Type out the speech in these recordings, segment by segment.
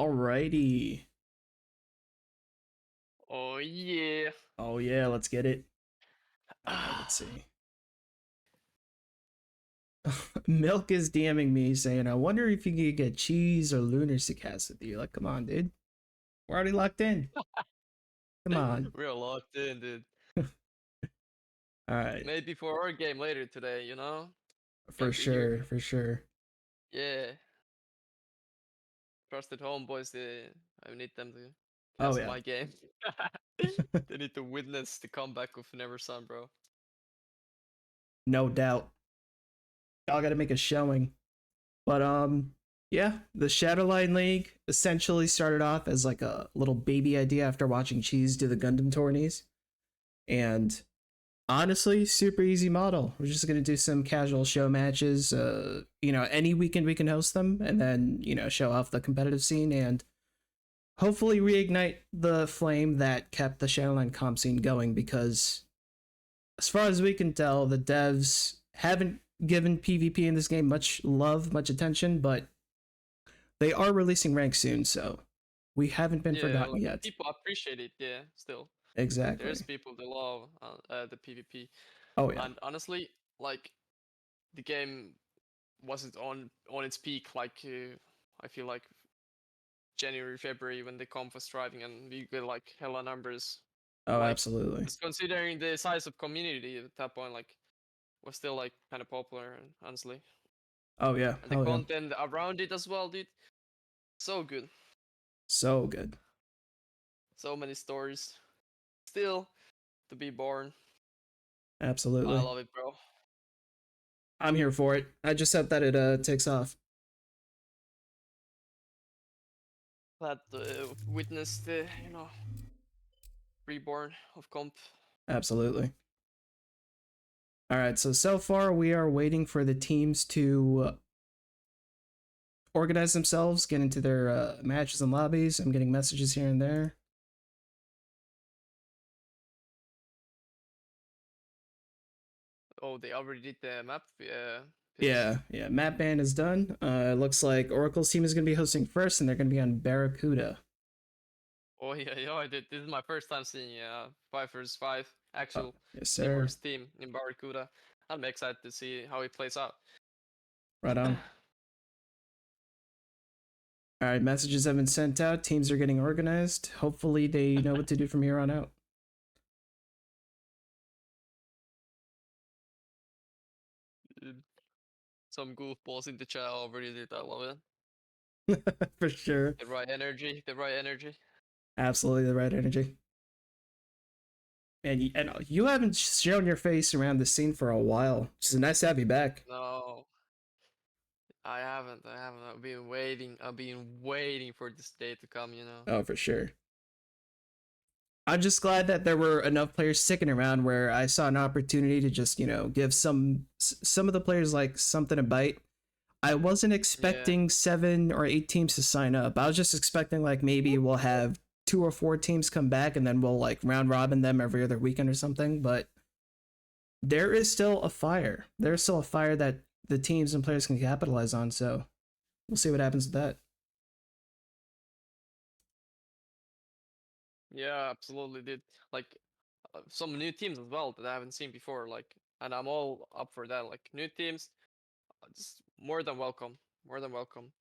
Alrighty. Oh yeah. Oh yeah, let's get it. Alright, let's see. Milk is DMing me saying, I wonder if you could get cheese or lunars to cast with you. Like, come on, dude. We're already locked in. Come on. We're locked in, dude. Alright. Maybe for our game later today, you know? For Gonna be here. sure, for sure. Yeah. Trusted homeboys, I need them to Oh cast yeah. my game. They need to witness the comeback of Never Son, bro. No doubt. Y'all gotta make a showing. But yeah, the Shatterline League essentially started off as like a little baby idea after watching Cheese do the Gundam tourneys. And honestly, super easy model. We're just gonna do some casual show matches. Any weekend we can host them, and then show off the competitive scene and hopefully reignite the flame that kept the Shadowline comp scene going. Because as far as we can tell, the devs haven't given PvP in this game much love, much attention, but they are releasing rank soon, so we haven't been Yeah, forgotten like yet. people appreciate it, yeah, still. There's Exactly. people that love the PvP. Oh yeah. And honestly, like the game wasn't on its peak like I feel like January, February when the comp was thriving and we get like hella numbers. Oh, Like absolutely. just considering the size of community at that point, like was still like kind of popular, honestly. Oh yeah. And the Hell yeah. content around it as well, dude. So good. So good. So many stories. Still to be born. I Absolutely. love it, bro. I'm here for it. I just hope that it takes off. Glad to witness the, reborn of comp. Absolutely. All right, so far we are waiting for the teams to organize themselves, get into their matches and lobbies. I'm getting messages here and there. Oh, they already did the map picks. Yeah. Map ban is done. It looks like Oracle's team is going to be hosting first, and they're going to be on Barracuda. Oh yeah, dude. This is my first time seeing 5 vs 5 actual Yes, team sir. versus team in Barracuda. I'm excited to see how it plays out. Right on. All right, messages have been sent out. Teams are getting organized. Hopefully, they know what to do from here on out. Some goofballs in the chat already did. I love it. For sure. The right energy. The right energy. Absolutely the right energy. And you haven't shown your face around the scene for a while. It's nice to have you back. No, I haven't. I haven't. I've been waiting. I've been waiting for this day to come. Oh, for sure. I'm just glad that there were enough players sticking around where I saw an opportunity to just, give some of the players like something to bite. I wasn't Yeah. expecting 7 or 8 teams to sign up. I was just expecting like maybe we'll have 2 or 4 teams come back and then we'll like round robin them every other weekend or something. But there is still a fire. There's still a fire that the teams and players can capitalize on. So we'll see what happens with that. Yeah, absolutely, dude. Like some new teams as well that I haven't seen before. Like, and I'm all up for that. Like new teams, just more than welcome. More than welcome.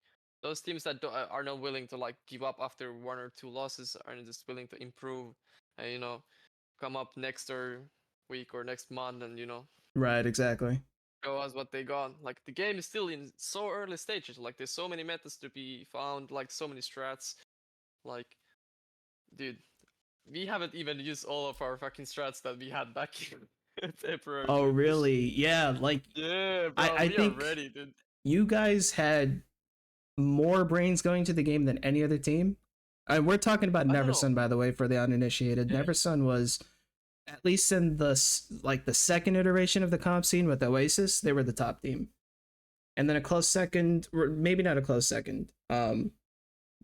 Those teams that are not willing to like give up after 1 or 2 losses are just willing to improve and come up next or week or next month and Right, exactly. show us what they got. Like the game is still in so early stages. Like there's so many metas to be found. Like so many strats. Like, dude, we haven't even used all of our fucking strats that we had back in February, Oh, dude. really? Yeah, like Yeah, I, bro, I we are think ready, dude. you guys had more brains going to the game than any other team. And we're talking about I don't know. Neversun, by the way, for the uninitiated. Yeah. Neversun was at least in the the second iteration of the comp scene with Oasis, they were the top team. And then a close second, or maybe not a close second,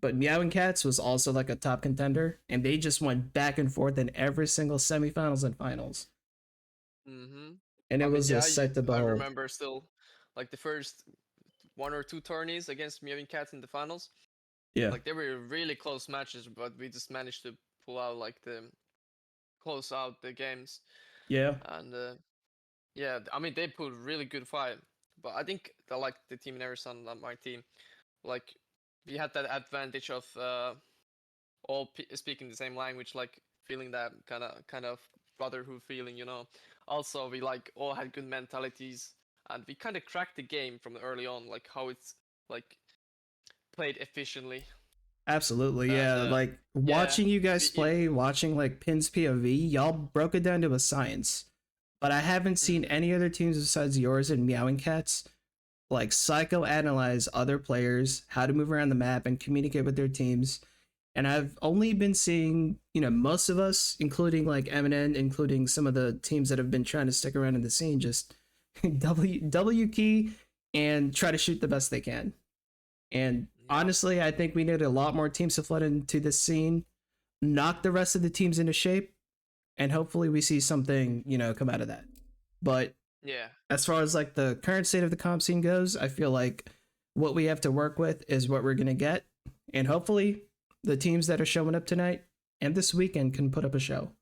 but Meowing Cats was also like a top contender, and they just went back and forth in every single semifinals and finals. And it I mean, was a yeah, sight to I behold. remember still, like the first 1 or 2 tourneys against Meowing Cats in the finals. Yeah. Like they were really close matches, but we just managed to pull out like the close out the games. Yeah. And yeah, I mean they put really good fight. But I think that like the team in Arizona, my team, like we had that advantage of all speaking the same language, like feeling that kind of brotherhood feeling, you know. Also, we like all had good mentalities, and we kind of cracked the game from early on, like how it's like played efficiently. Absolutely, And yeah. Like yeah, watching you guys we, play, watching like Pin's POV, y'all broke it down to a science. But I haven't seen mm, any other teams besides yours and Meowing Cats like psychoanalyze other players, how to move around the map and communicate with their teams. And I've only been seeing, most of us, including like Eminent, including some of the teams that have been trying to stick around in the scene, just W key and try to shoot the best they can. And yeah, honestly, I think we need a lot more teams to flood into this scene, knock the rest of the teams into shape, and hopefully we see something, come out of that. But yeah, as far as like the current state of the comp scene goes, I feel like what we have to work with is what we're going to get. And hopefully the teams that are showing up tonight and this weekend can put up a show.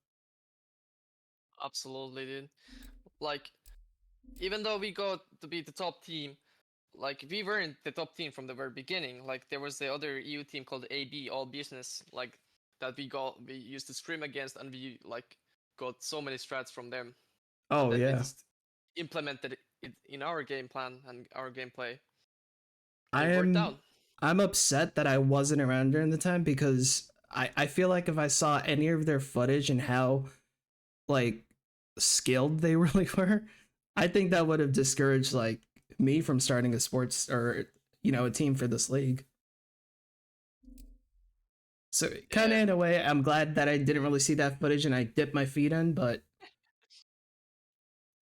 absolutely, dude. Like even though we got to be the top team, like we weren't the top team from the very beginning. Like there was the other EU team called AB, All Business, like that we used to scrim against, and we like got so many strats from them, and Oh, then we yeah. just implemented it in our game plan and our gameplay, and I it worked am out. I'm upset that I wasn't around during the time because I feel like if I saw any of their footage and how like skilled they really were, I think that would have discouraged like me from starting a sports or a team for this league. So kind of Yeah, in a way, I'm glad that I didn't really see that footage and I dipped my feet in, but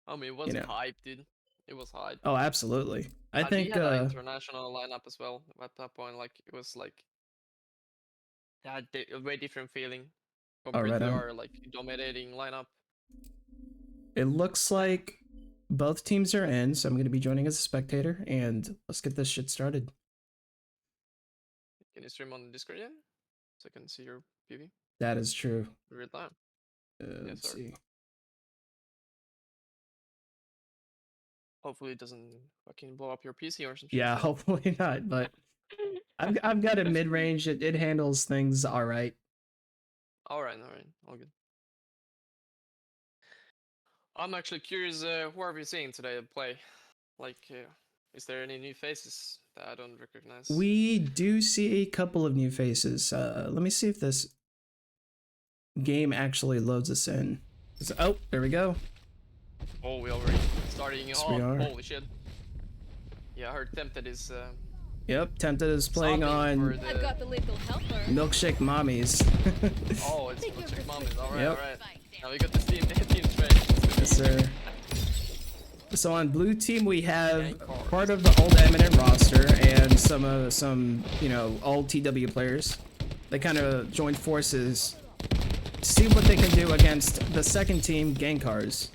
I mean it you was know, hype, dude. It was hype, oh, absolutely. I and we think had an international lineup as well at that point. Like it was like it had a way different feeling oh, compared right to on. our like dominating lineup. It looks like both teams are in, so I'm going to be joining as a spectator and let's get this shit started. Can you stream on Discord yet? So I can see your PV That is true. in real time. Yes, Let's sir. see. Hopefully it doesn't fucking blow up your PC or some shit. Yeah, Dude. hopefully not, but I've got a mid range. It handles things all right. Alright, all good. I'm actually curious, who are we seeing today play? Like, is there any new faces that I don't recognize? We do see a couple of new faces. Let me see if this game actually loads us in. Oh, there we go. Oh, we already starting Yes, off. we are. Holy shit. Yeah, I heard Tempted is Yep, Tempted is playing stopping for on the... I've got the lethal helper. Milkshake Mommies. Oh, it's Milkshake Mommies. Alright, Yep. alright. Now we got this team straight. Yes, sir. So on blue team we have Gangcarz. part of the old Eminent roster and some old TW players. They kind of joined forces to see what they can do against the second team, Gangcarz.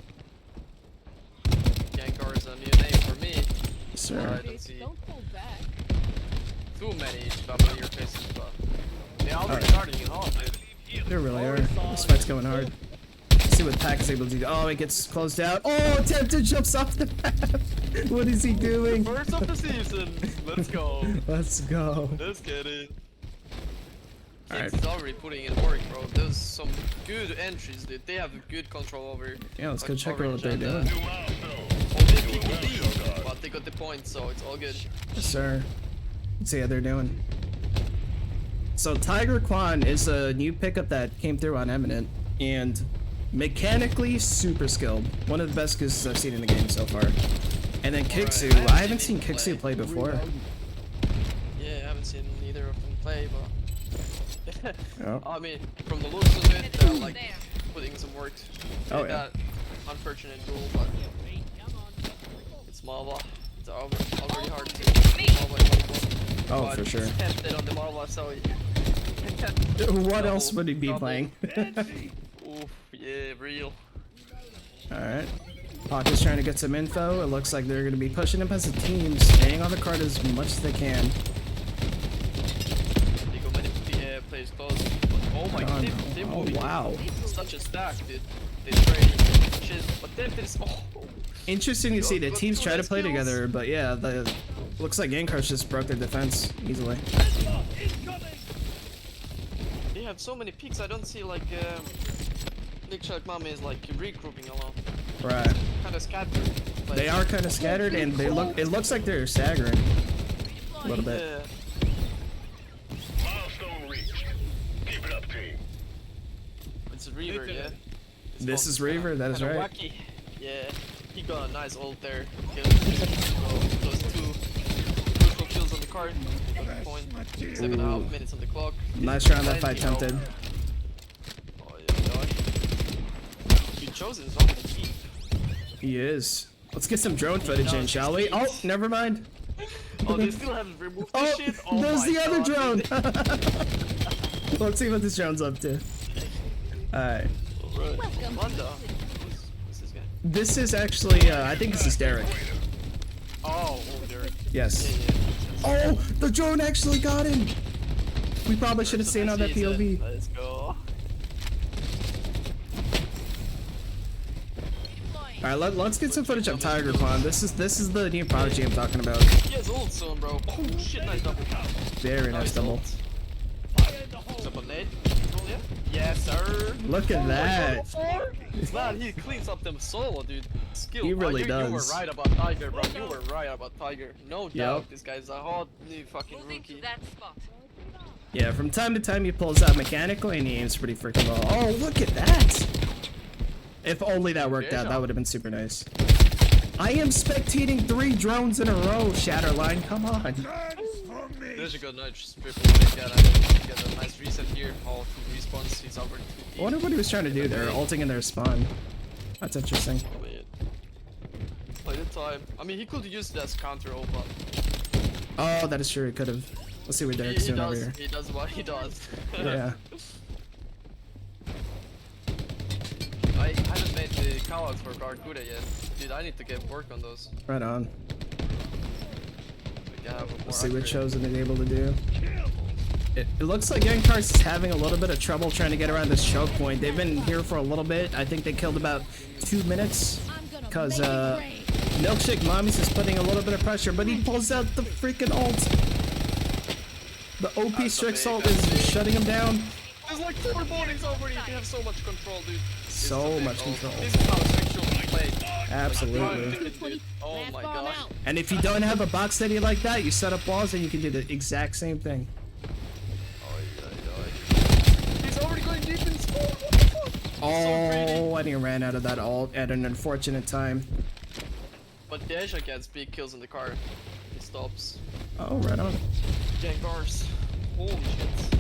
Gangcarz is a new name for me. Yes, sir. I don't see Don't pull back. too many familiar faces, but they already Alright. starting it off, dude. There really are. This fight's going hard. Let's see what Pack is able to do. Oh, it gets closed out. Oh, Tempted jumps off the map. What is he doing? First of the season. Let's go. Let's go. Let's get it. Alright. He's already putting in work, bro. There's some good entries, dude. They have good control over. Yeah, let's go like, check out what coverage they're and, doing. Oh, they picked the lead, but they got the point, so it's all good. Yes, sir. Let's see how they're doing. So Tiger Quan is a new pickup that came through on Eminent, and mechanically super skilled. One of the best gooses I've seen in the game so far. And then Kixu, Alright, I haven't seen Kixu play before. Yeah, I haven't seen either of them play, but Oh, I mean, from the looks of it, they're like putting some work. Oh, in yeah. That unfortunate duel, but it's Malva. It's already hard to Malva. oh, But for sure. he's tempted on the Malva, so What double- else would he be double. playing? Oof, yeah, real. Alright. Hawk is trying to get some info. It looks like they're going to be pushing him as a team, staying on the card as much as they can. players close. Oh my god, they're Oh, moving. wow. Such a stack, dude. They trade shit, but then there's Interesting to see the got teams two try to nice play kills. together, but yeah, the looks like Gangcarz just broke their defense easily. They have so many peaks. I don't see like Milkshake Mommies like regrouping a lot. Right. Kind of scattered. Like, They are kind of scattered, and they look. It looks like they're staggering a little bit. Yeah. Milestone reached. Keep it up, team. It's a Reaver, yeah. This is Reaver, that is kinda right. Wacky. Yeah, he got a nice ult there. Those two crucial kills on the card. Point. 7.5 minutes on the clock. Nice round that fight tempted. Oh yeah, he chosen his own keep. He is. Let's get some drone footage in, shall we? Oh, never mind. Oh, they still haven't removed the Oh, shit. Oh there's my the other God. drone. Let's see what this drone's up to. Alright. Right. Wanda. Who's this guy? This is actually, I think this is Derek. Oh, Derek. Yes. Yeah. Oh, the drone actually got him. We probably should have stayed on that POV. Let's go. Alright, let's get some footage of Tiger Clan. This is the new prodigy I'm talking about. He has ult soon, bro. Oh shit, nice double. Very nice double. What's up on nade? Oh, yeah? Yes, sir. Look at that. Man, he cleans up them solo, dude. Skill. He really you were does. right about Tiger, bro. You were right about Tiger. No doubt. This guy's a hot new fucking rookie. Yeah, from time to time he pulls out mechanically and he aims pretty freaking well. Oh, look at that. If only that worked out, that would have been super nice. I am spectating 3 drones in a row, Shatterline. Come on. There's a good nudge. Triple take that. I get a nice reset here. All 2 respawns. He's over 2. I wonder what he was trying to do there, ulting in their spawn. That's interesting. Play the time. I mean, he could use it as counter ult, but Oh, that is true, he could have. Let's see what Derek's doing over here. he does what he does. Yeah. I haven't made the callouts for Barracuda yet. Dude, I need to get work on those. Right on. We can have a more Let's see what accurate- Chosen is able to do. It looks like Gangcarz is having a little bit of trouble trying to get around this choke point. They've been here for a little bit. I think they killed about 2 minutes. Because Milkshake Mommies is putting a little bit of pressure, but he pulls out the freaking ult. The OP Strix ult is shutting him down. There's like 4 bodies already. You can have so much control, dude. So much control. This is how sexual play. Absolutely. Oh my god. And if you don't have a box steady like that, you set up walls and you can do the exact same thing. He's already going deep in spawn. What the fuck? Oh, and he ran out of that ult at an unfortunate time. But Deja gets big kills in the car. He stops. Oh, right on. Gangcarz. Holy shit.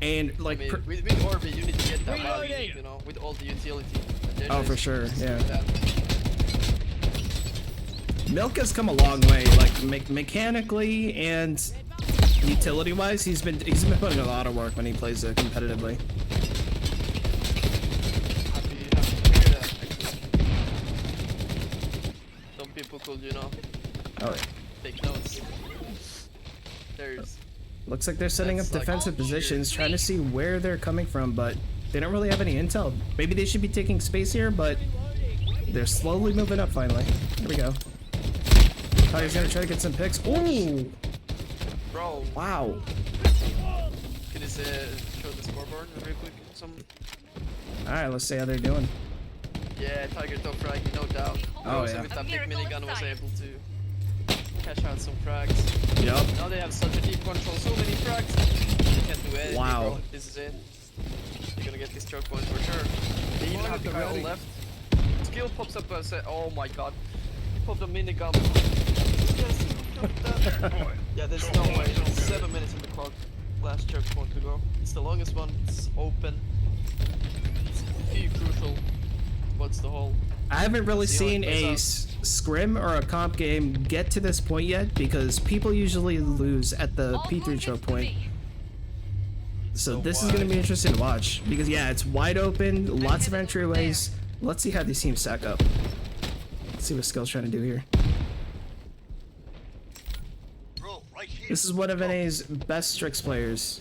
And I like, mean, with Orbit, you need to get that value, you know, with all the utility. Deja oh, for is sure, just yeah. doing that. Milk has come a long way, like mechanically and utility-wise. He's been putting a lot of work when he plays it competitively. Happy to hear that, actually. Some people could, you know, Oh, yeah. take notes. There's Looks like they're setting up That's like- defensive positions, trying to see where they're coming from, but they don't really have any intel. Maybe they should be taking space here, but they're slowly moving up finally. Here we go. Tiger's gonna try to get some picks. Ooh! bro. Wow. Can you show the scoreboard real quick? Alright, let's see how they're doing. Yeah, Tiger top frag, no doubt. Oh, Also yeah. with that big minigun was able to cash out some frags. Yup. Now they have such a deep control, so many frags. They can't do anything, Wow. bro. This is it. They're gonna get this choke point for sure. They even have the Kyle left. Skill pops up and say, oh my god. He popped a minigun. Yes, that. Yeah, there's no way. 7 minutes on the clock. Last choke point to go. It's the longest one. It's open. It's few crucial. What's the whole? I haven't really See how it seen a plays scrim or a comp game get to this point yet because people usually lose at the P3 choke point. So this is going to be interesting to watch because yeah, it's wide open, lots of entryways. Let's see how these teams stack up. Let's see what Skill's trying to do here. This is one of NA's best Strix players.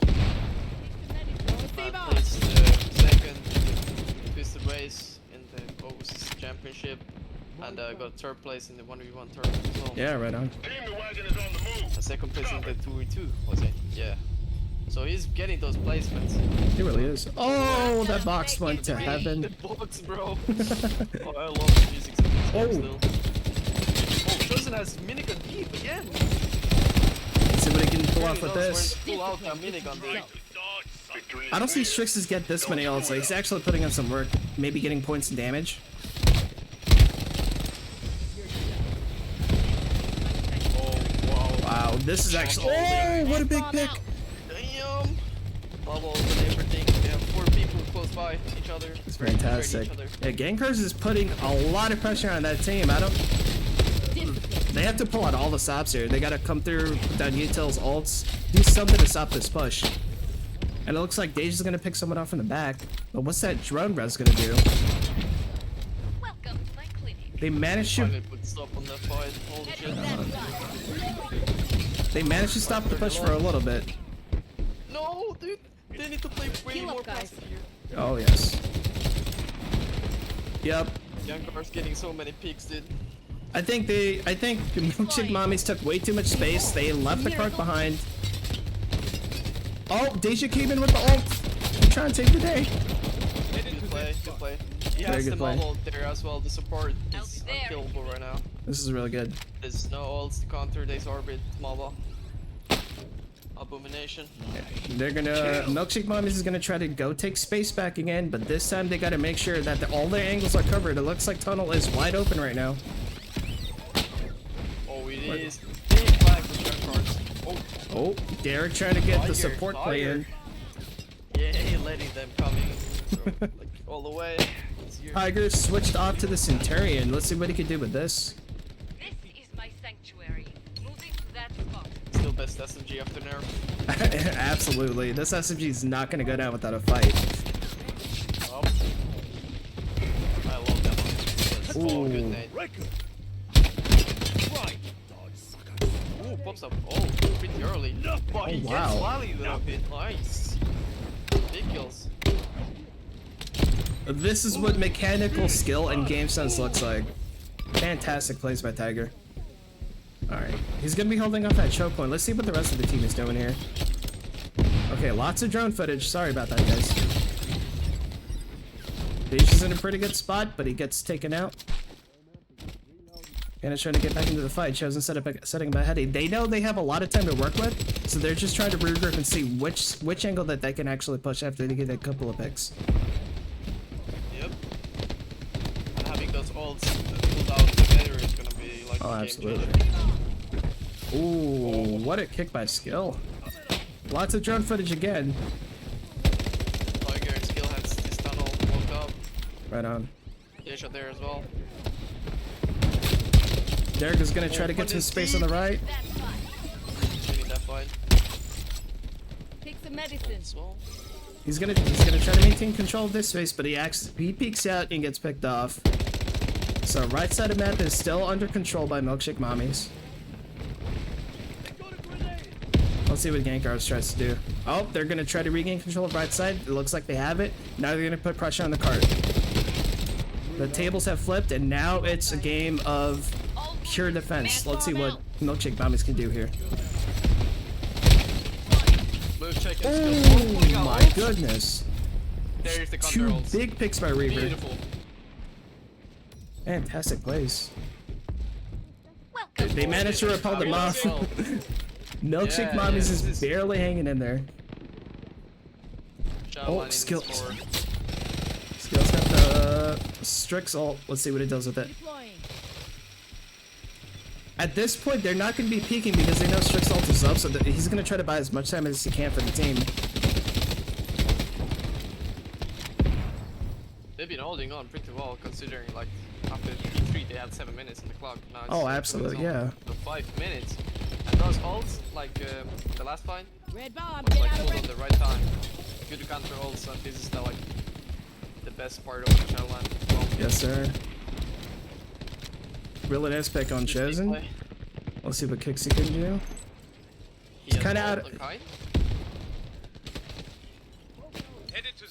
placed second in the Twisted Race in the Overseas Championship, and got third place in the 1v1 tournament as well. Yeah, right on. Team the wagon is on the move. And second place in the 2v2, was it? Yeah. So he's getting those placements. He really is. Oh, that box went to The heaven. box, bro. Oh, I love the music in this game Oh. still. Oh, Chosen has minigun deep again. Let's see what he can pull off with Really knows this. where to pull out that minigun, dude. Victory I don't see Strixes get this many ults. Like, he's actually putting in some work. Maybe getting points and damage. Oh, wow. Wow, this is actually. Oh, what a big pick. Damn. Bubbles and everything. We have 4 people close by each other. It's fantastic. Yeah, Gangcarz is putting a lot of pressure on that team. They have to pull out all the stops here. They gotta come through, put down Util's ults, do something to stop this push. And it looks like Deja's gonna pick someone off from the back. But what's that drone res gonna do? Welcome to my clinic. They managed to Finally put stop on that fight. Holy shit. they managed to stop the push for a little bit. No, dude. They need to play way Heal up, more guys. passive here. Oh yes. Yep. Gangcarz getting so many picks, dude. I think Milkshake Mommies took way too much space. They left the cart behind. Oh, Deja came in with the ult. I'm trying to take the day. Good play, good play. He Very has good the play. mob ult there as well. The support I'll is be there. unkillable right now. This is really good. There's no ults to counter this orbit MOBA. Abomination. They're gonna Milkshake Mommies is gonna try to go take space back again, but this time they gotta make sure that all their angles are covered. It looks like tunnel is wide open right now. Oh, it is. Big flag for Gangcarz. Oh, Oh, Derek trying to get the Tiger, support play in. yeah, letting them come in. Like, all the way. It's here. Tiger switched off to the Centurion. Let's see what he can do with this. This is my sanctuary. Moving to that spot. Still best SMG after nerf. Absolutely. This SMG is not gonna go down without a fight. Oh. I love that one. That's all good, Ooh. Nate. Ooh, pops up. Oh, pretty early. But he wow. gets Lally though. Nice. Big kills. This is what mechanical skill and game sense looks like. Fantastic plays by Tiger. Alright, he's gonna be holding off that choke point. Let's see what the rest of the team is doing here. Okay, lots of drone footage. Sorry about that, guys. Deja's in a pretty good spot, but he gets taken out. Gonna try to get back into the fight. Chosen setting up ahead. They know they have a lot of time to work with, so they're just trying to regroup and see which angle that they can actually push after they get a couple of picks. Yep. And having those ults pulled out together is gonna be like Oh, a game absolutely. changer. Ooh, what a kick by Skill. Lots of drone footage again. Tiger and Skill has this tunnel walked up. Right on. Deja there as well. Derek is gonna try to get to his space on the right. That spot. Winning that fight Take some medicine. as well. He's gonna try to maintain control of this space, but he peeks out and gets picked off. So right side of map is still under control by Milkshake Mommies. Let's see what Gangcarz tries to do. Oh, they're gonna try to regain control of right side. It looks like they have it. Now they're gonna put pressure on the cart. The tables have flipped, and now it's a game of pure defense. Let's see what Milkshake Mommies can do here. Milkshake and Skill. Oh my goodness. There's the Two counter ults. big picks by Reaver. Beautiful. Fantastic plays. Welcome. They managed to repel them off. Milkshake Yeah, Mommies this is is- barely hanging in there. SHATTERLINE in skills. score. Skill's got the Strix ult. Let's see what it does with it. Deploying. At this point, they're not going to be peeking because they know Strix ult is up, so he's going to try to buy as much time as he can for the team. They've been holding on pretty well considering like after P3 they had 7 minutes on the clock. Now it's Oh, absolutely, yeah. 5 minutes. And those ults, like the last fight, Red bomb. was Get like out of pulled range. on the right time. Good to counter ults, and this is the like the best part of the SHATTERLINE. Well, Yes, sir. Real nice pick on good big Chosen. play. Let's see what kicks he can do. He has kinda ult out- on Kai.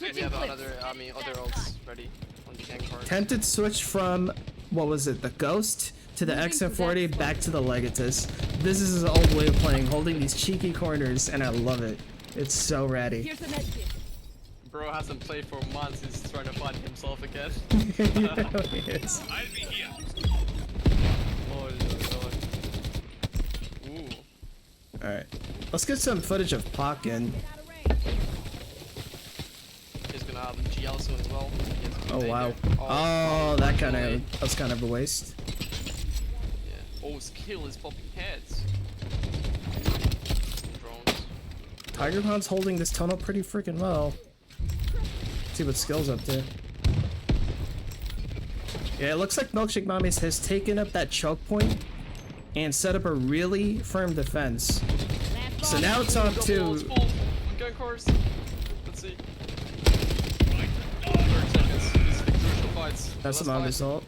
We have another, other ults ready on the Gangcarz. Tempted switch from, what was it, the Ghost to the XM40 back to the Legatus. This is his old way of playing, holding these cheeky corners, and I love it. It's so ratty. Here's a med kit. Bro hasn't played for months, he's trying to find himself again. You know he is. I'll be here. Oh, ooh. Alright. Let's get some footage of Pac in. He's gonna have GL soon as well. He has to Oh stay wow. there. Oh, that kind unfortunately. of, that was kind of a waste. Yeah. Oh, skill is popping heads. Drones. Tiger Pond's holding this tunnel pretty freaking well. See what skill's up to. Yeah, it looks like Milkshake Mommies has taken up that choke point and set up a really firm defense. So now it's off to... Gangcarz. Let's see. 30 seconds. These are crucial fights. That's the Last Mommy's fight. ult.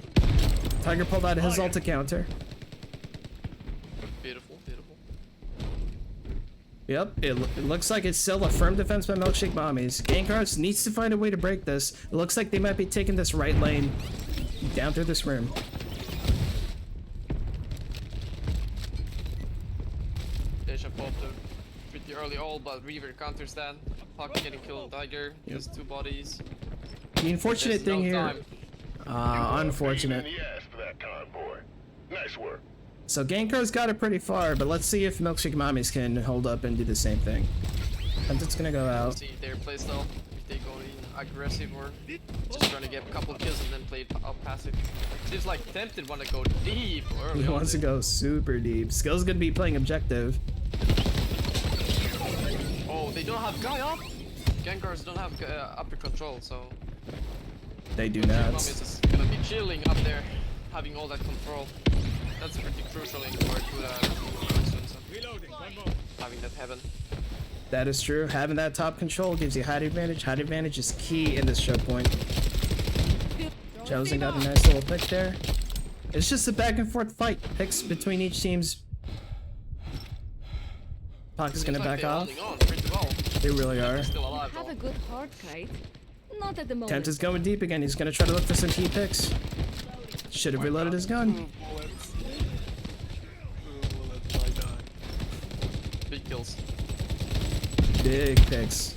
Tiger pulled out his ult to counter. Beautiful, beautiful. Yep, it looks like it's still a firm defense by Milkshake Mommies. Gangcarz needs to find a way to break this. It looks like they might be taking this right lane down through this room. Deja popped a pretty early ult, but Reaver counters that. Puck getting killed, Tiger. Just 2 bodies. The unfortunate There's thing no here... time. Unfortunate. Pain in the ass for that time, boy. Nice work. So Gangcarz got it pretty far, but let's see if Milkshake Mommies can hold up and do the same thing. Tempted's gonna go out. See their playstyle. If they go in aggressive or just trying to get a couple kills and then play it out passive. Seems like Tempted want to go deep early He on. wants to go super deep. Skill's gonna be playing objective. Oh, they don't have guy up. Gangcarz don't have upper control, so They do Mommies not. is gonna be chilling up there, having all that control. That's pretty crucial in part 2 that I Reloading. One more. having that heaven. That is true. Having that top control gives you height advantage. Height advantage is key in this choke point. Chosen got a nice little pick there. It's just a back and forth fight. Picks between each team's. Pac is gonna Seems like back they're off. holding on pretty well. They really are. They're still alive Have though. a good heart, Kate. Not at the moment. Tempt is going deep again. He's gonna try to look for some key picks. Should have reloaded his gun. Big kills. Big picks.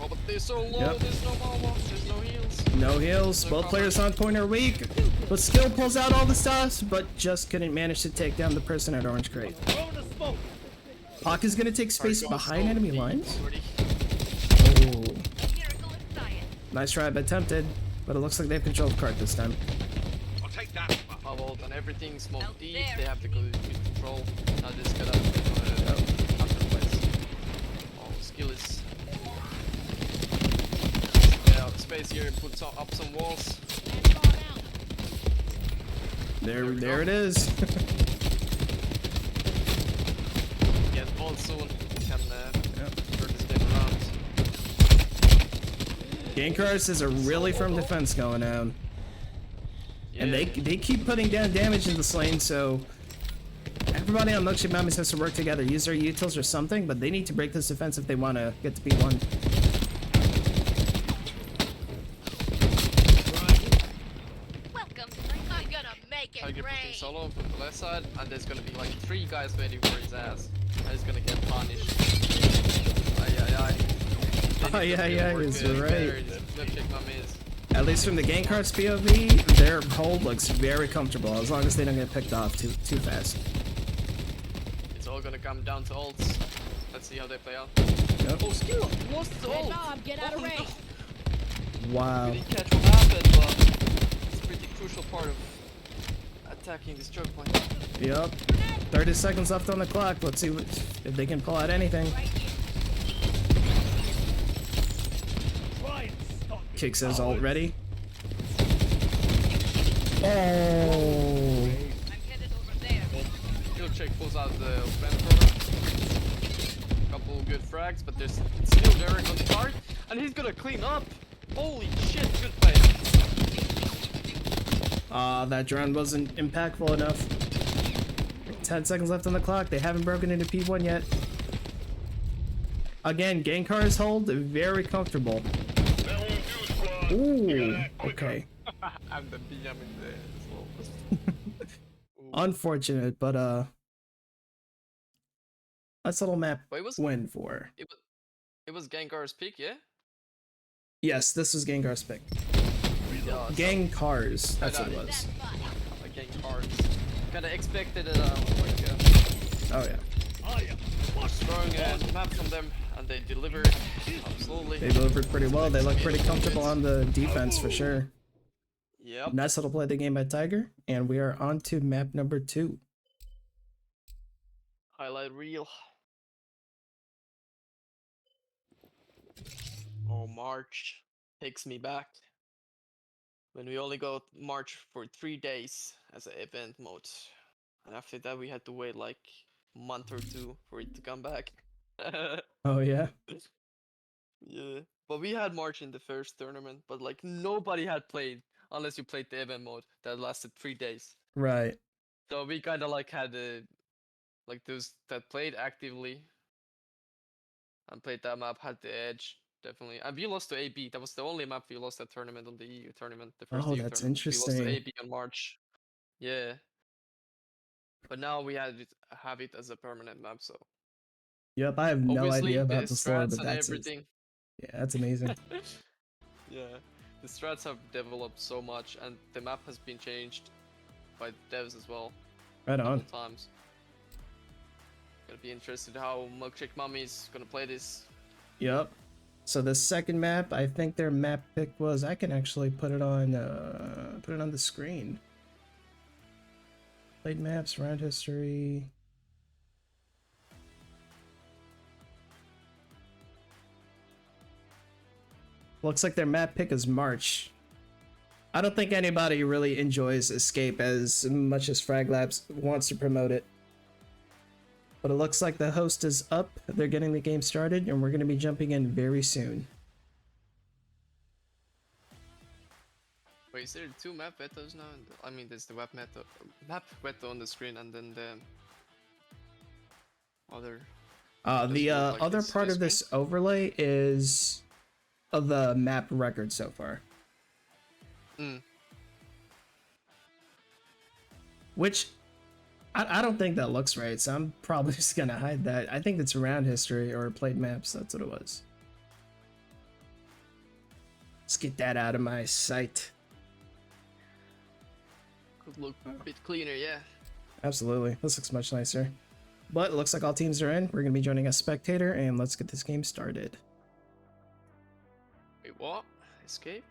Oh, but they're so low. Yep. There's no mama. There's no heals. No heals. Both players on point are weak. But Skill pulls out all the stuffs, but just couldn't manage to take down the person at Orange Crate. Pac is gonna take space behind enemy lines. Oh. Miracle in science. Nice try by Tempted, but it looks like they have control of cart this time. I'll take that. Bubbled and everything smoked Out deep. there. They have to go good control. Now this gonna after place. Oh, skill is. Yeah, space here and put up some walls. There it is. Get all soon. Can turn this game around. Gangcarz has a really firm defense going on. And Yeah. they keep putting down damage in this lane, so everybody on Milkshake Mommies has to work together, use their utils or something, but they need to break this defense if they want to get to P1. Welcome. I'm gonna make it Tiger pushing rain. solo from the left side, and there's gonna be like 3 guys waiting for his ass. And he's gonna get punished. Ay, ay, ay, is right. Milkshake Mommies. At least from the Gangcarz POV, their hold looks very comfortable as long as they don't get picked off too fast. It's all gonna come down to ults. Let's see how they play out. Yep. Oh, skill! Lost the ult! Get out of range. Wow. Didn't catch what happened, but it's a pretty crucial part of attacking this choke point. Yep. 30 seconds left on the clock. Let's see if they can pull out anything. Kicks his ult ready. Oh. I'm headed over there. Milkshake pulls out the flamethrower. Couple good frags, but there's still Derek on the card, and he's gonna clean up. Holy shit, good play. That drone wasn't impactful enough. 10 seconds left on the clock. They haven't broken into P1 yet. Again, Gangcarz hold very comfortable. That won't do, squad. You Ooh, gotta act quicker. okay. I'm the BM in there as well. Ooh. Unfortunate, but nice little map But it was win for. it was Gengar's pick, yeah? Yes, this was Gengar's pick. Yeah. Gangcarz, that's what it was. Gangcarz. Kinda expected it. Oh yeah. Throwing a map from them, and they delivered absolutely. They delivered pretty well. They look pretty comfortable on the defense for sure. Yep. Nice little play the game by Tiger, and we are on to map number 2. Highlight reel. Oh, March takes me back when we only got March for 3 days as an event mode, and after that we had to wait like a month or 2 for it to come back. Oh yeah. Yeah, but we had March in the first tournament, but like nobody had played unless you played the event mode that lasted 3 days. Right. So we kind of like had like those that played actively and played that map had the edge definitely. And we lost to AB. That was the only map we lost that tournament on the EU tournament. The first Oh, EU that's tournament. We lost to interesting. AB on March. Yeah. But now we have it as a permanent map. So Yep, I have no obviously idea about the the story, strats but and that's everything. yeah, that's amazing. Yeah, the strats have developed so much, and the map has been changed by the devs as well. Right on. Couple times. Gonna be interested how Milkshake Mommies gonna play this. Yep. So the second map, I think their map pick was. I can actually put it on the screen. Played maps, round history. Looks like their map pick is March. I don't think anybody really enjoys Escape as much as Frag Labs wants to promote it. But it looks like the host is up. They're getting the game started, and we're going to be jumping in very soon. Wait, is there 2 map vetos now? I mean, there's the map veto on the screen, and then the other. The look like other it's part the of this overlay is of the map record so far. Mm. Which I don't think that looks right, so I'm probably just gonna hide that. I think it's round history or played maps. That's what it was. Let's get that out of my sight. Could look a bit cleaner, yeah. Absolutely, this looks much nicer. But it looks like all teams are in. We're gonna be joining as spectator, and let's get this game started. Wait, what? Escape?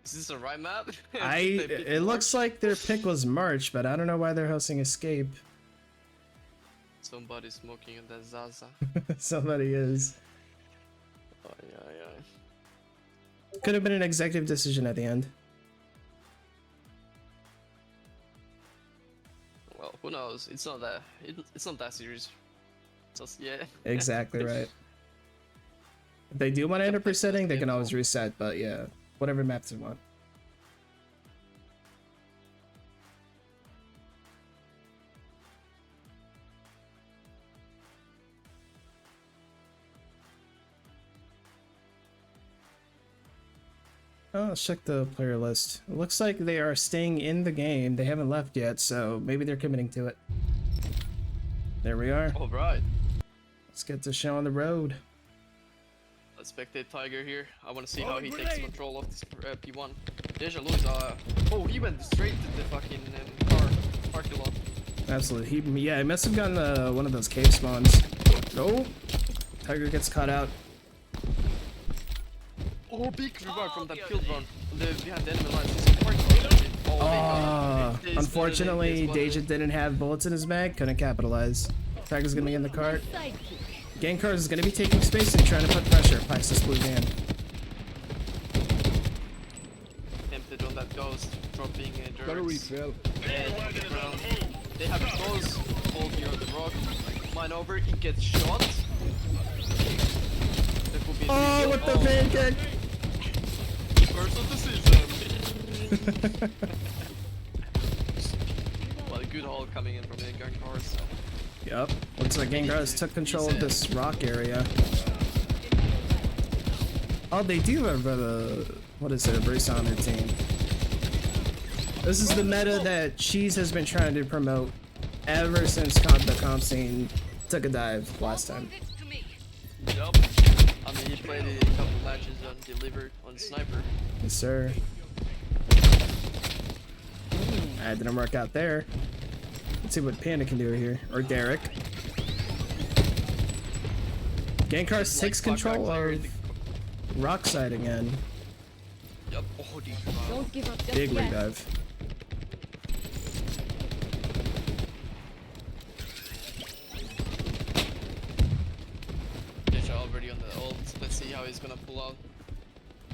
Is this the right map? It looks like their pick was March, but I don't know why they're hosting Escape. Somebody's smoking in that Zaza. Somebody is. Oh, yeah. Could have been an executive decision at the end. Well, who knows? It's not that. It's not that serious. Just yeah. Exactly right. If they do want to end up resetting, they can always reset, but yeah, whatever maps they want. Oh, let's check the player list. It looks like they are staying in the game. They haven't left yet, so maybe they're committing to it. There we are. All right. Let's get the show on the road. Let's spectate Tiger here. I want to see how he takes control of this P1. Deja Lu is oh, he went straight to the fucking parking lot. Absolutely. He must have gotten one of those cave spawns. Oh, Tiger gets caught out. Oh, big remark from that field run. Behind the enemy lines. He's parking lot. Oh, unfortunately, Deja didn't have bullets in his bag. Couldn't capitalize. Tiger's gonna be in the cart. Gangcarz is gonna be taking space and trying to put pressure. Pikes this blue van. Tempted on that ghost, dropping a Got a refill. They have a close hold here on the rock. Mine over, he gets shot. That will be Oh, with the pancake! First of the season. Well, a good haul coming in from the Gangcarz. So. Yup. Looks like Gangcarz took control of this rock area. Oh, they do have a, what is it, a brace on their team. This is the meta that Cheese has been trying to promote ever since the comp scene took a dive last time. Yup. I mean, he played it a couple matches and delivered on Sniper. Yes, sir. That didn't work out there. Let's see what Panda can do here. Or Derek. Gangcarz takes control of rock side again. Yup. Oh, deep. Don't give up just Big yet. redive. Deja already on the ult. Let's see how he's gonna pull out.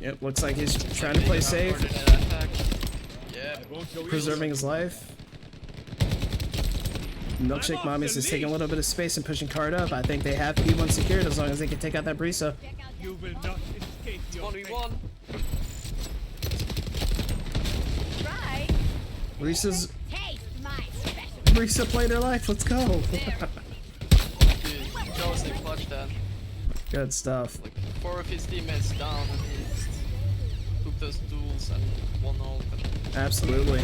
Yep, looks like he's trying to play safe, Yeah. preserving his life. Milkshake Mommies is taking a little bit of space and pushing card up. I think they have P1 secured as long as they can take out that Brisa. You will not escape your 1v1. Try. Brisa's Taste my special. Brisa played her life. Let's go. Dude, Josie clutched that. Good stuff. Like 4 of his teammates down and he just took those tools and won all. Absolutely.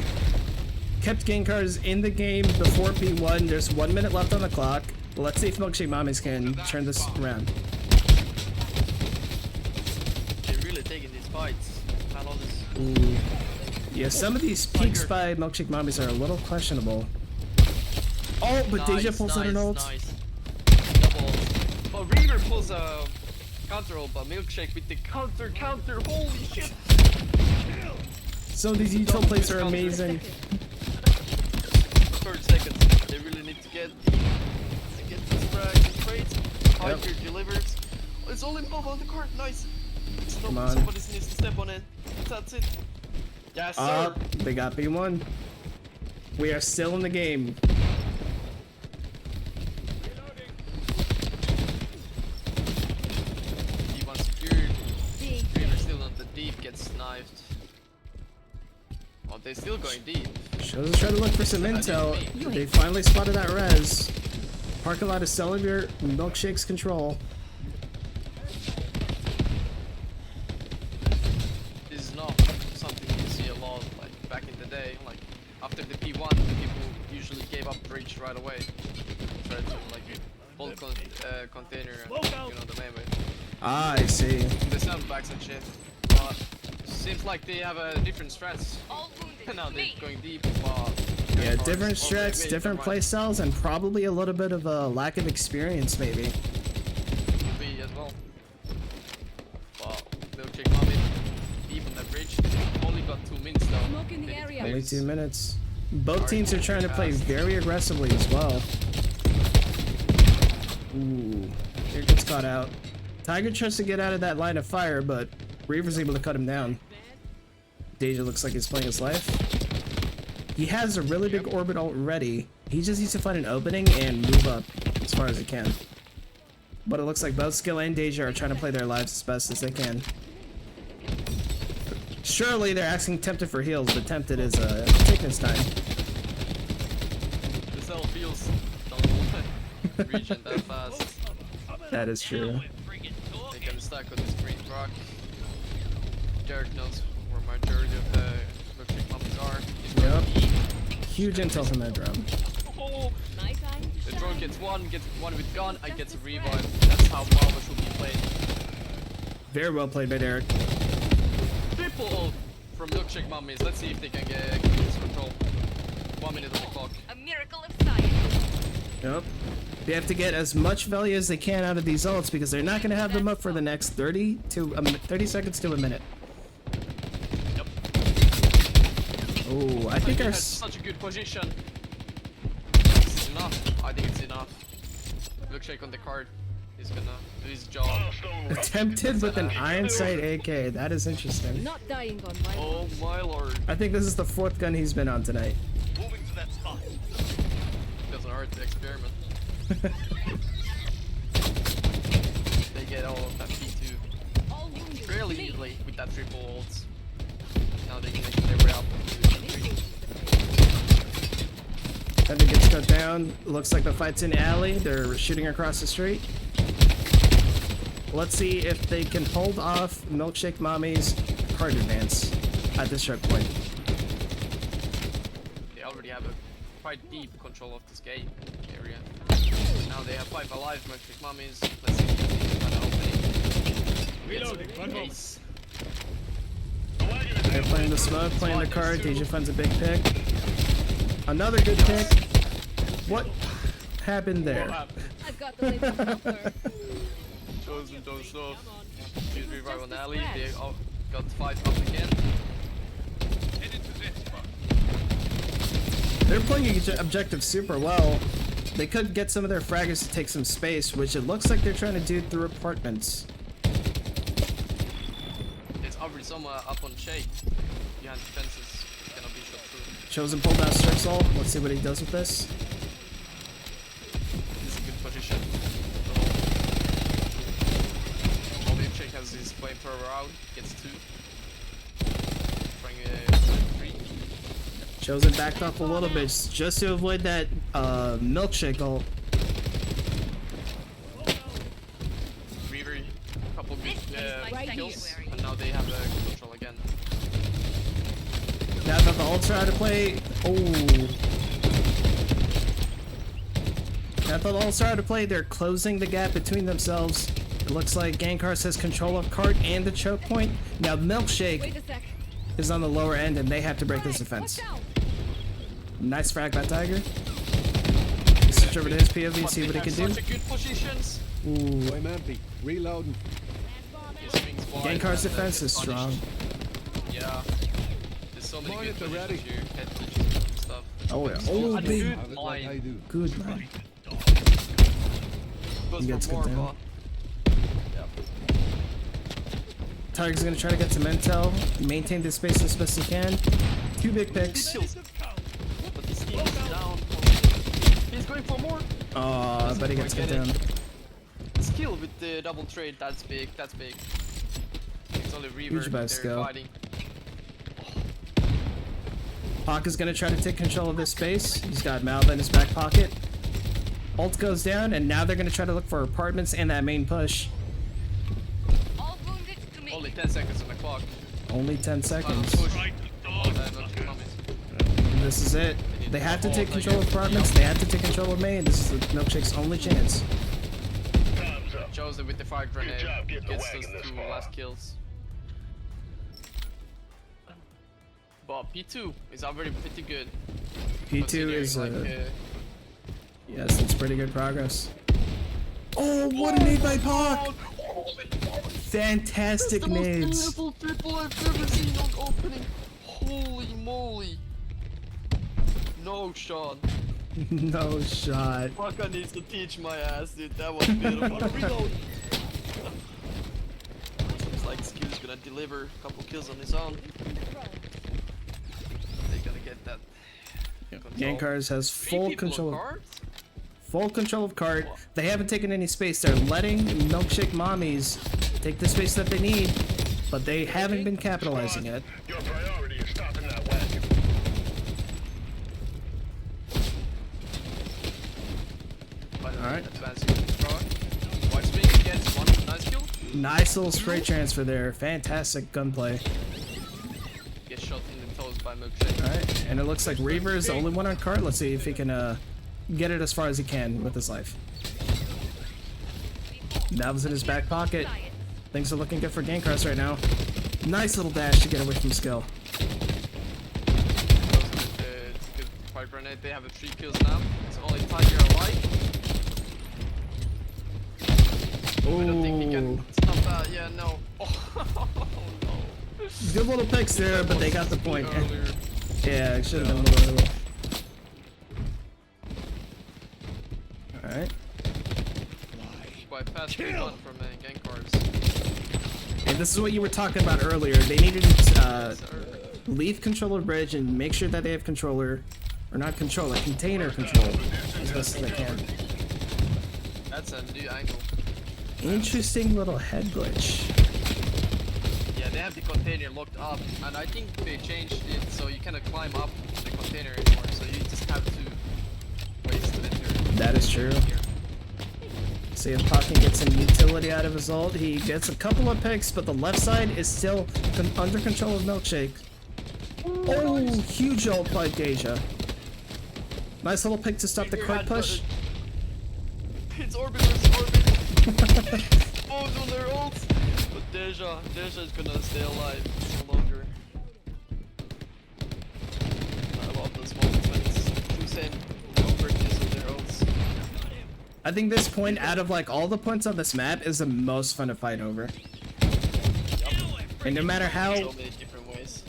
Kept Gangcarz in the game before P1. There's 1 minute left on the clock. Let's see if Milkshake Mommies can turn this around. They're really taking these fights. I love this. Ooh. Yeah, some of these peaks by Milkshake Mommies are a little questionable. Oh, but Deja pulls out an ult. Nice. Double. But Reaver pulls a counter ult, but Milkshake with the counter. Holy shit. Some of these util plays are amazing. 30 seconds. They really need to get this frag straight. Hiker delivers. Oh, it's only Mob on the card. Nice. Come on. Somebody needs to step on it. That's it. Yes, sir. They got P1. We are still in the game. P1 secured. Reaver still on the deep, gets knifed. Oh, they're still going deep. Shows us trying to look for some intel. They finally spotted that res. Parking lot is still under Milkshake's control. This is not something you see a lot like back in the day. Like after the P1, the people usually gave up breach right away. Tried to like hold container and you know the main way. Ah, I see. The sandbags and shit. But seems like they have a different strats. All wounded. Now they're Me. going deep. But Yeah, Gangcarz different already strats, made different their play mind. styles, and probably a little bit of a lack of experience, maybe. Could be as well. But Milkshake Mommy, deep on the bridge. Only got 2 minutes though. Smoke in the They need to area. Only fix. 2 minutes. Both teams are trying to play very aggressively as well. Ooh, here gets caught out. Tiger tries to get out of that line of fire, but Reaver's able to cut him down. Deja looks like he's playing his life. He has a really big orbital ready. He just needs to find an opening and move up as far as he can. But it looks like both Skill and Deja are trying to play their lives as best as they can. Surely they're asking Tempted for heals, but Tempted is taking his time. The cell feels don't region that fast. That is true. They can stack on this green rock. Derek knows where majority of the Milkshake Mommies are. He's going Yep. deep. Huge intel from that drum. Oh, My time to the drone shine. gets one with gun, and gets a revive. That's how Marvel should be played. Very well played by Derek. Triple ult from Milkshake Mommies. Let's see if they can get this control. 1 minute on the clock. A miracle of science. Yep. They have to get as much value as they can out of these ults because they're not going to have them up for the next 30 seconds to a minute. Yep. Oh, I think Tiger our has such a good position. This is enough. I think it's enough. Milkshake on the card. He's gonna do his job. Milestone reached. attempted with an iron sight AK. That is interesting. Not dying on my Oh my lord. I think this is the 4th gun he's been on tonight. Moving to that spot. Doesn't hurt to experiment. They get all of that P2 all wounded. fairly Me. easily with that triple ults. Now they can make their way up. Heavy gets cut down. Looks like the fight's in alley. They're shooting across the street. Let's see if they can hold off Milkshake Mommy's card advance at this checkpoint. They already have a quite deep control of this game area. Now they have 5 alive Milkshake Mommies. Let's see if they can find an opening. Reloading, It's a one more. case. They're playing the smoke, playing the card. Deja finds a big pick. Another good pick. What happened there? I've got the label covered. Chosen don't stop. Good revive on alley. They got 5 up again. Headed to that spot. They're playing each objective super well. They could get some of their fraggers to take some space, which it looks like they're trying to do through apartments. It's already someone up on Shake. Behind the fences. Gonna be shot through. Chosen pulled out Strixel. Let's see what he does with this. This is a good position. Milkshake has his flamethrower out. Gets 2. Bring 3. Chosen backed off a little bit just to avoid that Milkshake ult. Reaver, a couple good my kills, sanctuary. and now they have control again. Now that the ults are out of play. Oh. Now that the ults are out of play, they're closing the gap between themselves. It looks like Gangcarz has control of cart and the choke point. Now Milkshake Wait a sec. is on the lower end and they have to break this defense. Watch out. Nice frag by Tiger. Switch over to his POV, see what he can do. Such a good positions. Ooh. I'm empty. Reloading. His wings wide, Gangcar's and, defense is gets strong. punished. Yeah. There's so many good Monitor positions ready. here, head positions and stuff. Oh yeah. Oh, Oh, and big. good Have it like I line. do. Good man. Goes He gets for more, cut down. but yeah. Tiger's gonna try to get some intel, maintain this space as best he can. 2 big picks. Kills. But this team is down. He's going for more. Aw, but he gets cut down. Skill with the double trade, that's big, that's big. It's only Reaver, Huge by they're skill. fighting. Hawk is gonna try to take control of this space. He's got Malva in his back pocket. Ult goes down, and now they're gonna try to look for apartments and that main push. All wounded to me. Only 10 seconds on the clock. Only 10 Final seconds. push. Right. Oh, Milkshake Mommies. This is it. They have to take control of apartments. They have to take control of main. This is the Milkshake's only chance. Time's up. Joseph with the fire grenade job getting the gets those wagon this 2 far. last kills. But P2 is already pretty good. P2 is considering, yes, it's pretty good progress. Oh, what a nade by Hawk! Fantastic the most nades. beautiful triple I've ever seen on opening. Holy moly. No, Sean. No shot. Waka needs to teach my ass, dude. That was beautiful. Reload. Seems like Skew's gonna deliver a couple kills on his own. They're gonna get that. Control. Gangcarz has 3 full people on control. cart? Full control of cart. They haven't taken any space. They're letting Milkshake Mommies take the space that they need, but they haven't been capitalizing yet. Your priority is stopping that wagon. Alright. Advancing to the truck. White Spring gets 1 nice kill. Nice little spray transfer there. Fantastic gunplay. Gets shot in the toes by Milkshake. Alright, and it looks like Reaver is the only one on cart. Let's see if he can get it as far as he can with his life. That was in his back pocket. Things are looking good for Gangcarz right now. Nice little dash to get away from skill. It's a good fire grenade. They have 3 kills now. It's only Tiger alive. I don't think he can stop that. Yeah, no. Oh, no. Good little picks there, but they got the point. Earlier. Yeah, it should have been a little earlier. Alright. Quite fast run from Gangcarz. And this is what you were talking about earlier. They needed to leave controller bridge and make sure that they have controller, or not controller, container control as best as they can. That's a new angle. Interesting little head glitch. Yeah, they have the container locked up, and I think they changed it so you cannot climb up the container anymore. So you just have to That is true. See if Pac can get some utility out of his ult. He gets a couple of picks, but the left side is still under control of Milkshake. Oh, huge ult by Deja. Nice little pick to stop the quick push. It's Orbit versus Orbit. Both on their ults. But Deja is gonna stay alive no longer. I love those moments when it's two same overages on their ults. I think this point, out of like all the points on this map, is the most fun to fight over. And no matter how, So many different ways.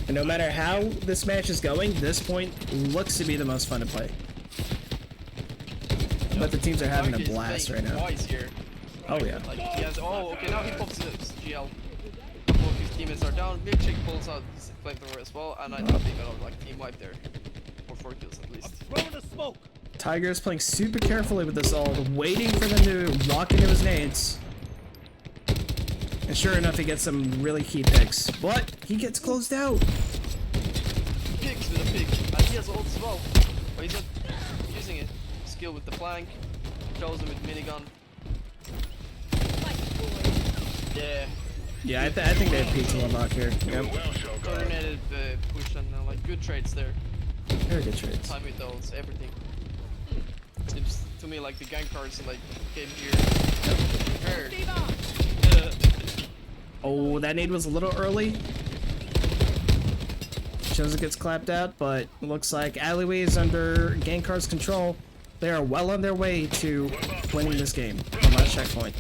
and no matter how this match is going, this point looks to be the most fun to play. But the teams are having a Mark is blast right playing now. twice here. Oh yeah. Like he has. Oh, okay. Now he pops his GL. Couple of his teammates are down. Milkshake pulls out his flamethrower as well, and I think they got like team wipe there, or 4 kills at least. Throwing a smoke. Tiger is playing super carefully with this ult, waiting for them to lock into his nades. And sure enough, he gets some really key picks. But he gets closed out. Picks with a pick, and he has ult as well, but he's not using it. Skill with the flank, shows him with minigun. Yeah. Yeah, I think they have P2 unlock here. Yep. Well, Shotgun. Coordinated push and like good trades there. Very good trades. Time with those, everything. Seems to me like the Gangcarz like came here. Prepared. Oh, that nade was a little early. Shows it gets clapped out, but looks like Alleyway is under Gangcarz control. They are well on their way to winning this game on last checkpoint.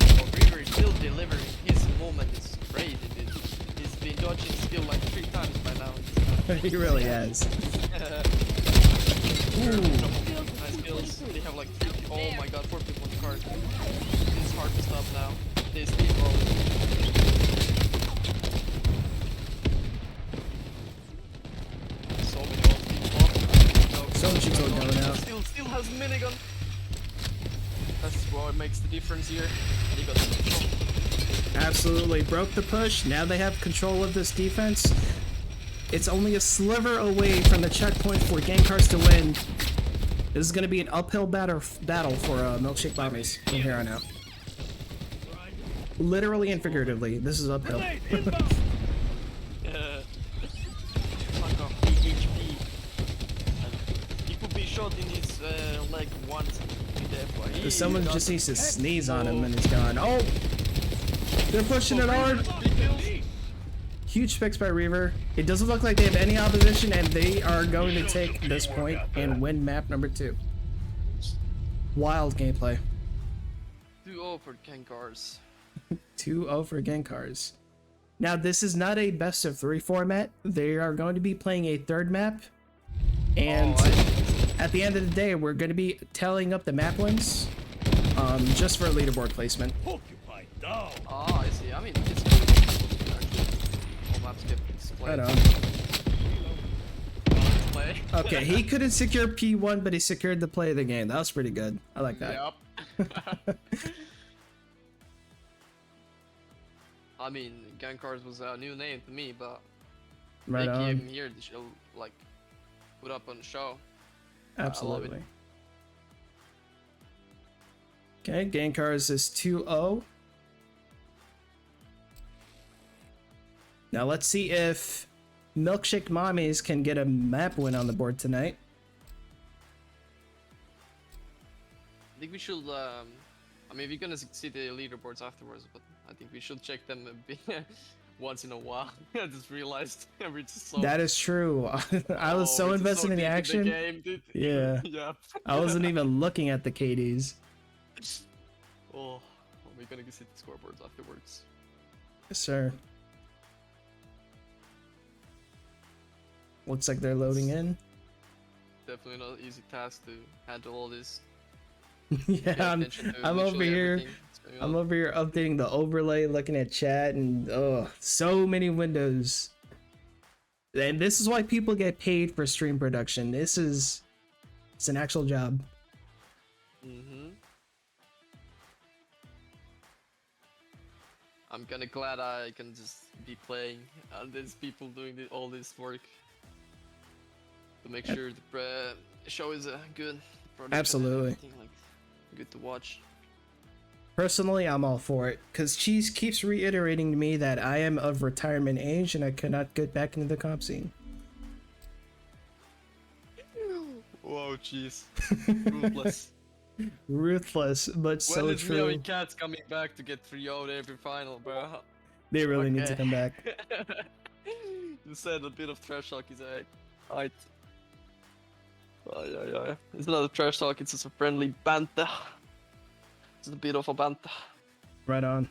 Oh, Reaver is still delivering. His moment is crazy, dude. He's been dodging skill like 3 times by now. He really has. Nice kills. They have like 3. Oh my god, 4 people on the card. It's hard to stop now. They steamroll. So many old people. So much utility going out. Still has minigun. That's what makes the difference here. And he got the control. Absolutely broke the push. Now they have control of this defense. It's only a sliver away from the checkpoint for Gangcarz to win. This is going to be an uphill battle for Oh, Milkshake Mommies from here on out. Literally and figuratively, this is uphill. Like a big HP. And he could be shot in his leg once. If someone just needs to sneeze on him and he's gone. Oh! They're pushing it hard! Huge picks by Reaver. It doesn't look like they have any opposition, and they are going to take this point and win map number 2. Wild gameplay. 2-0 for Gangcarz. 2-0 for Gangcarz. Now, this is not a best of 3 format. They are going to be playing a third map. And at the end of the day, we're going to be tallying up the map wins just for leaderboard placement. Occupied down. Ah, I see. I mean, it's good. Actually, all maps get displayed. Right on. Play. Okay, he couldn't secure P1, but he secured the play of the game. That was pretty good. I like that. Yep. I mean, Gangcarz was a new name to me, but Right they came on. here to show, like, put up on the show. Absolutely. Okay, Gangcarz is 2-0. Now let's see if Milkshake Mommies can get a map win on the board tonight. I think we should, I mean, we're gonna see the leaderboards afterwards, but I think we should check them a bit once in a while. I just realized we're just so... That is true. I was so we're just invested in the deep action. game, dude. Yeah. Yeah. I wasn't even looking at the KDs. Oh, we're gonna go see the scoreboards afterwards. Yes, sir. Looks like they're loading in. Definitely not an easy task to handle all this. Yeah, Pay I'm attention to over literally here. everything that's going I'm on. over here updating the overlay, looking at chat, and oh, so many windows. And this is why people get paid for stream production. It's an actual job. Mm-hmm. I'm kinda glad I can just be playing and there's people doing all this work to make sure the show is a good product and Absolutely. everything, like, good to watch. Personally, I'm all for it, because Cheese keeps reiterating to me that I am of retirement age and I cannot get back into the comp scene. Whoa, jeez. Ruthless. Ruthless, but so When is true. Mio and Cats coming back to get 3-0 every final, bro? They really need to Okay. come back. You said a bit of trash talk is alright. Oh, yeah. It's not a trash talk, it's just a friendly banter. It's a bit of a banter. Right on.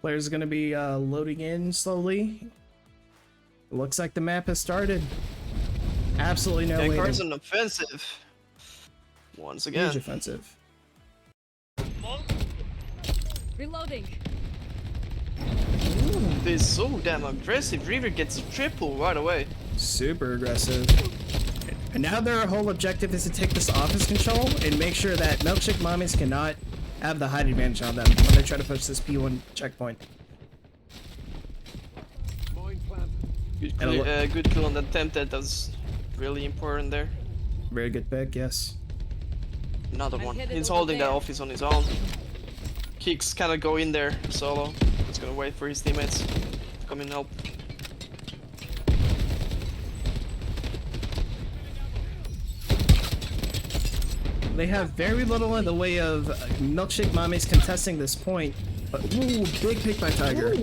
Players gonna be loading in slowly. Looks like the map has started. Absolutely no Gangcarz waiting. an offensive. Once Huge again. offensive. Reloading. They're so damn aggressive. Reaver gets a triple right away. Super aggressive. And now their whole objective is to take this office control and make sure that Milkshake Mommies cannot have the height advantage on them when they try to push this P1 checkpoint. Good kill on the Tempted. That was really important there. Very good pick, yes. Another I'm one. headed He's over holding that there. office on his own. Kicks kind of go in there solo. He's gonna wait for his teammates to come and help. They have very little in the way of Milkshake Mommies contesting this point. But ooh, big pick by Tiger.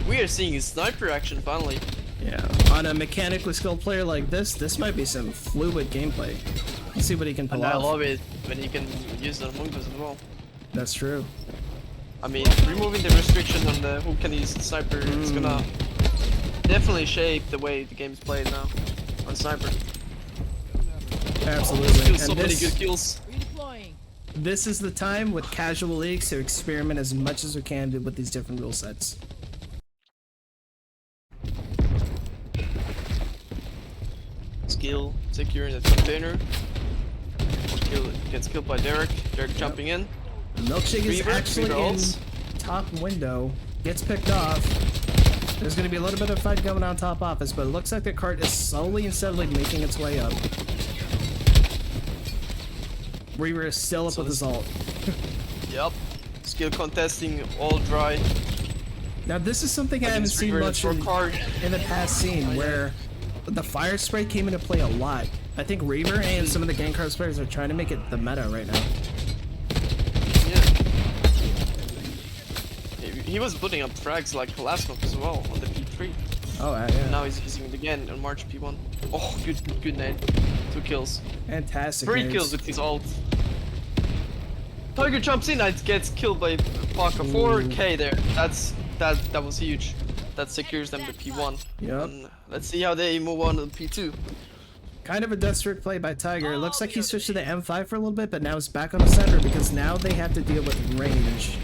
We are seeing his sniper action finally. Yeah, on a mechanically skilled player like this might be some fluid gameplay. Let's see what he can pull And I off. love it when you can use it among us as well. That's true. I mean, removing the restriction on the who can use the sniper is gonna definitely shape the way the game's played now on sniper. Absolutely. Kills so And many this, good kills. Redeploying. this is the time with casual leagues to experiment as much as we can with these different rule sets. Skill securing the container. Gets killed by Derek. Derek jumping in. Milkshake is Reaver, actually Reaver in ults. top window. Gets picked off. There's going to be a little bit of fight going on top office, but it looks like the cart is slowly and steadily making its way up. Reaver is still up So with his this- ult. Yep. Skill contesting all dry. Now this is something I haven't Against seen Reaver much for in, card. in the past scene, where the fire spray came into play a lot. I think Reaver and some of the Gangcarz players are trying to make it the meta right now. Yeah. He was putting up frags like last month as well on the P3. Oh, yeah. Now he's using it again on March P1. Oh, good nade. 2 kills. Fantastic. 3 nades. kills with his ult. Tiger jumps in and gets killed by Paka. 4k there. That was huge. That secures them to P1. Yep. And let's see how they move on to P2. Kind of a desperate play by Tiger. It looks like he switched to the M5 for a little bit, but now he's back on the center because now they have to deal with range.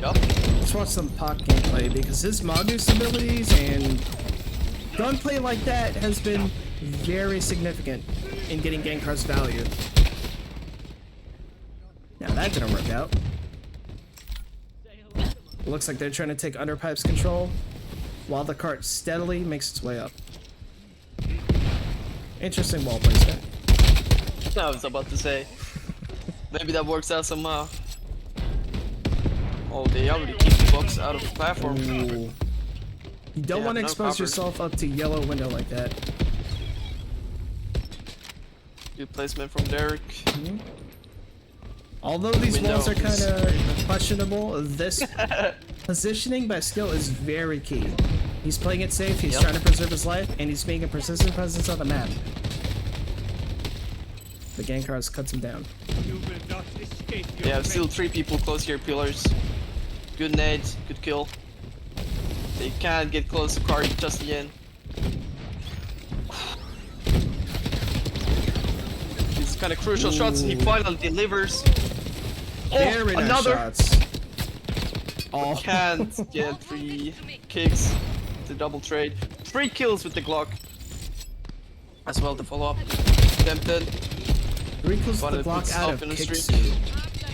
Yup. Let's watch some Pac gameplay because his Mongoose abilities and gunplay like that has been very significant in getting Gangcarz value. Now that didn't work out. It looks like they're trying to take Underpipe's control while the cart steadily makes its way up. Interesting wall placement. I was about to say. Maybe that works out somehow. Oh, they already keep the box out of the platform. Ooh. You don't Yeah, want to no expose cover. yourself up to yellow window like that. Good placement from Derek. Although these Window walls are kind is- of questionable, this positioning by skill is very key. He's playing it safe, he's Yep. trying to preserve his life, and he's being a persistent presence on the map. The Gangcarz cuts him down. You will not escape your Yeah, fate. still 3 people close here, pillars. Good nade, good kill. They can't get close to card just yet. These kind of crucial shots, and he finally delivers. Oh, Very nice another! shots. Oh, Can't get 3 kicks to double trade. 3 kills with the Glock. As well to follow up. Tempted. 3 kills One with the that puts Glock out up of in the kick streak. suit.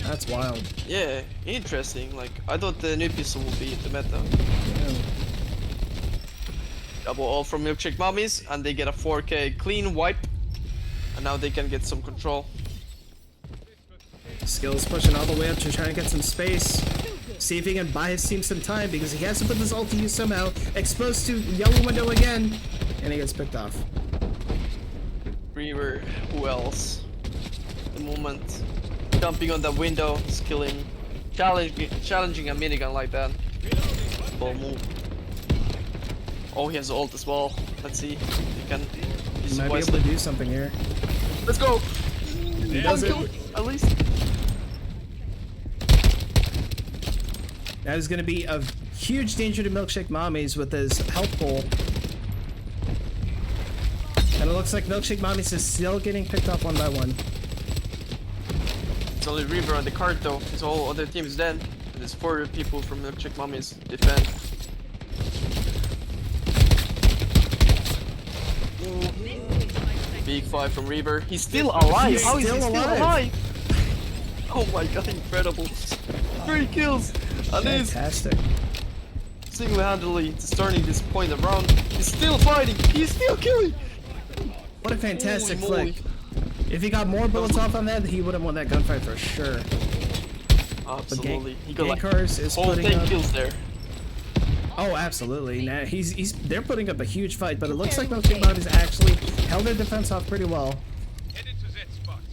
That's wild. Yeah, interesting. Like, I thought the new pistol would be the meta. Yeah. Double ult from Milkshake Mommies, and they get a 4K clean wipe. And now they can get some control. Skill's pushing all the way up to try to get some space. See if he can buy his team some time because he has to put this ult to use somehow. Exposed to yellow window again, and he gets picked off. Reaver, who else? At the moment, jumping on that window, is killing, challenging a minigun like that. Ball move. Oh, he has ult as well. Let's see if he can. He might be able to do something here. Let's go. He does it. At least. That is going to be a huge danger to Milkshake Mommies with his health pull. And it looks like Milkshake Mommies is still getting picked off one by one. It's only Reaver on the card though. His whole other team is dead. And there's 4 people from Milkshake Mommies defend. Ooh. Big 5 from Reaver. He's still alive! He's How is he still still alive? alive? Oh my god, incredible. 3 kills! And he's Fantastic. single-handedly turning this point around. He's still fighting! He's still killing! What a fantastic Holy flick. If he got more bullets off on that, he would have won that gunfight for sure. Absolutely. He got like Gangcarz is whole putting 10 up... kills there. Oh, absolutely. Now they're putting up a huge fight, but it looks like Milkshake Mommies actually held their defense off pretty well.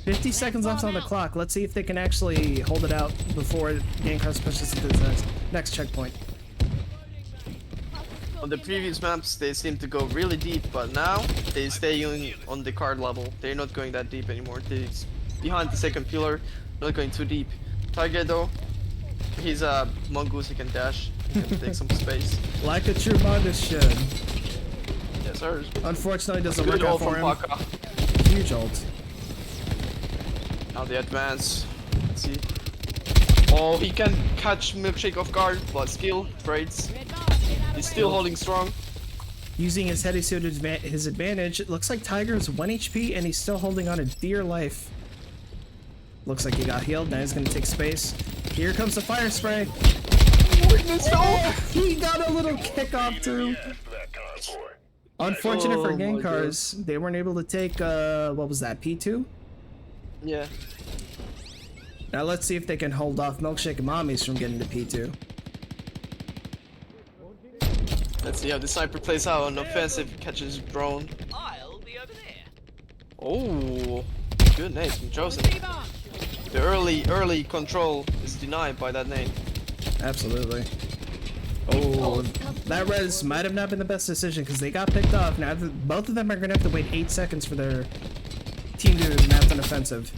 50 seconds left on the clock. Let's see if they can actually hold it out before Gangcarz pushes into the next checkpoint. On the previous maps, they seem to go really deep, but now they stay on the card level. They're not going that deep anymore. They're behind the second pillar, not going too deep. Tiger though, he's a mongoose. He can dash. He can take some space. Like a true mongoose should. Yes, sir. Unfortunately, doesn't Good work out ult for from him. Paka. Huge ult. Now they advance. Let's see. Oh, he can catch Milkshake off guard, but skill trades. He's still holding strong. Using his heady suit his advantage, it looks like Tiger's 1 HP and he's still holding on a dear life. Looks like he got healed, now he's gonna take space. Here comes the fire spray. Oh, he got a little kick off too. Unfortunate for Oh my Gangcarz, they weren't able to take, what was that, P2? Yeah. Now let's see if they can hold off Milkshake and Mommies from getting to P2. Let's see how the sniper plays out on offensive. Catches drone. I'll be over there. Oh, good nade from Chosen. The early control is denied by that nade. Absolutely. Oh, that res might have not been the best decision because they got picked off. Now both of them are gonna have to wait 8 seconds for their team to mount an offensive.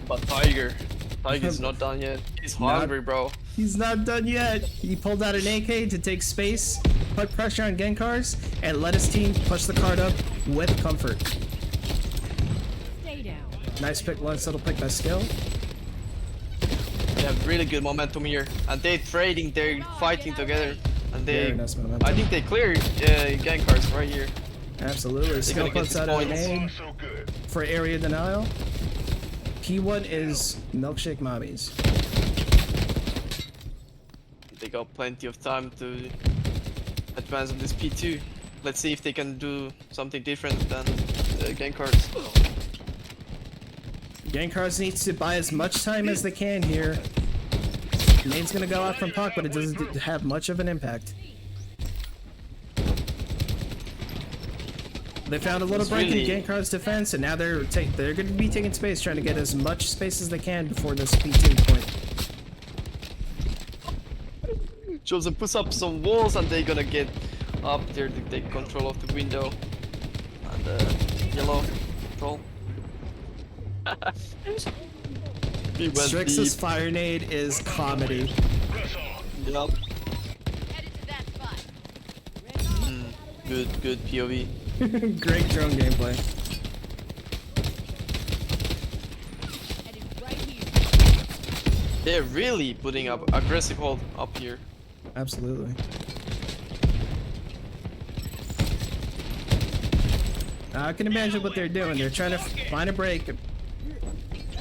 But Tiger's not done yet. He's hungry, bro. He's not done yet. He pulled out an AK to take space, put pressure on Gangcarz, and let his team push the card up with comfort. Stay down. Nice pick, one subtle pick by Skill. They have really good momentum here, and they're trading, they're fighting together, and Very they. nice momentum. I think they cleared Gangcarz right here. Absolutely. Skill gonna get puts these out a points. nade So good. for area denial. P1 is Milkshake Mommies. They got plenty of time to advance on this P2. Let's see if they can do something different than Gangcarz. Gangcarz needs to buy as much time as they can here. Nade's gonna go out from Puck, but it doesn't have much of an impact. They found a little It's break really- in Gangcarz's defense, and now they're going to be taking space, trying to get as much space as they can before this P2 point. Chosen puts up some walls, and they're gonna get up there to take control of the window. And yellow control. He went Strix's deep. fire nade is comedy. Press on. Yup. Headed to that spot. Good POV. Great drone gameplay. Headed right here. They're really putting up aggressive hold up here. Absolutely. I can imagine what they're doing. They're trying to find a break.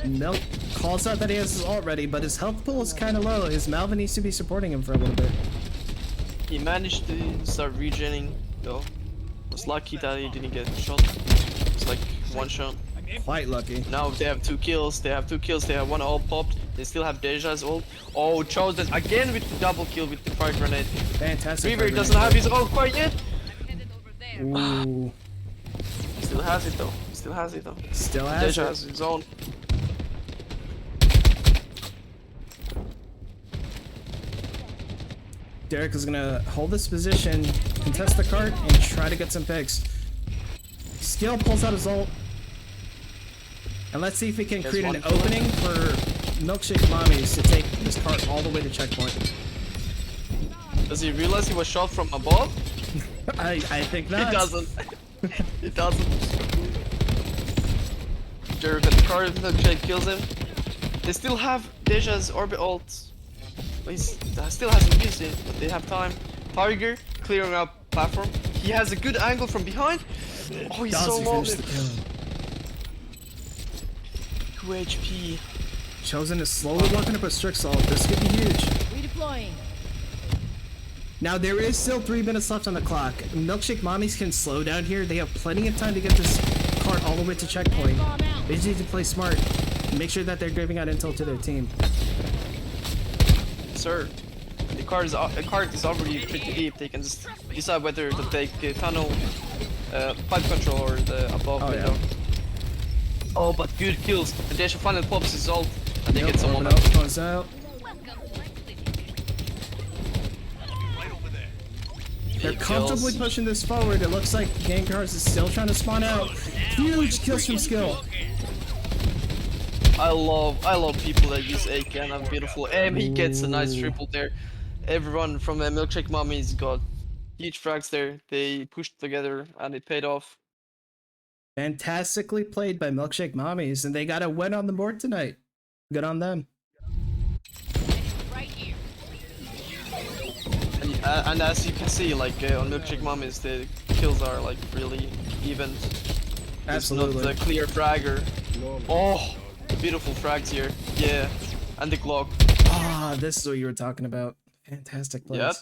Milk calls out that he has his ult ready, but his health pool is kind of low. His Malvin needs to be supporting him for a little bit. He managed to start regenerating though. Was lucky that he didn't get shot. It's like one shot. Quite lucky. Now they have 2 kills. They have 2 kills. They have 1 all popped. They still have Deja's ult. Oh, Chosen again with the double kill with the fire grenade. Fantastic. Reaver fire doesn't have grenade. his ult quite yet. I'm headed over there. Ooh. Still has it though. Still has it though. Still has Deja it. has his own. Derek is gonna hold this position, contest the cart, and try to get some picks. Skill pulls out his ult. And let's see if we can There's create an one kill. opening for Milkshake Mommies to take this cart all the way to checkpoint. Does he realize he was shot from above? I think He not. doesn't. He doesn't. Jerk at the car, Milkshake kills him. They still have Deja's orbit ult. He still hasn't used it, but they have time. Tiger clearing up platform. He has a good angle from behind. Oh, he's Does so he low. finish the kill? 2 HP. Chosen is slowly working up a strict salt. This could be huge. Redeploying. Now there is still 3 minutes left on the clock. Milkshake Mommies can slow down here. They have plenty of time to get this cart all the way to checkpoint. They just need to play smart. Make sure that they're giving out intel to their team. Sir, the card is already pretty deep. They can just decide whether to take tunnel, pipe control, or the above Oh, window. yeah. Oh, but good kills. And Deja finally pops his ult, and they get someone Orbital else. goes out. Welcome to my city. Right over there. They're Big comfortably kills. pushing this forward. It looks like Gangcarz is still trying to spawn out. Huge kills from skill. I love people that use AK and have beautiful aim. He gets a nice Ooh. triple there. Everyone from Milkshake Mommies got huge frags there. They pushed together and it paid off. Fantastically played by Milkshake Mommies, and they got a win on the board tonight. Good on them. Right here. And as you can see, like on Milkshake Mommies, the kills are like really even. It's not Absolutely. the clear fragger. Oh, the beautiful frags here. Yeah, and the Glock. Ah, this is what you were talking about. Fantastic plays. Yep.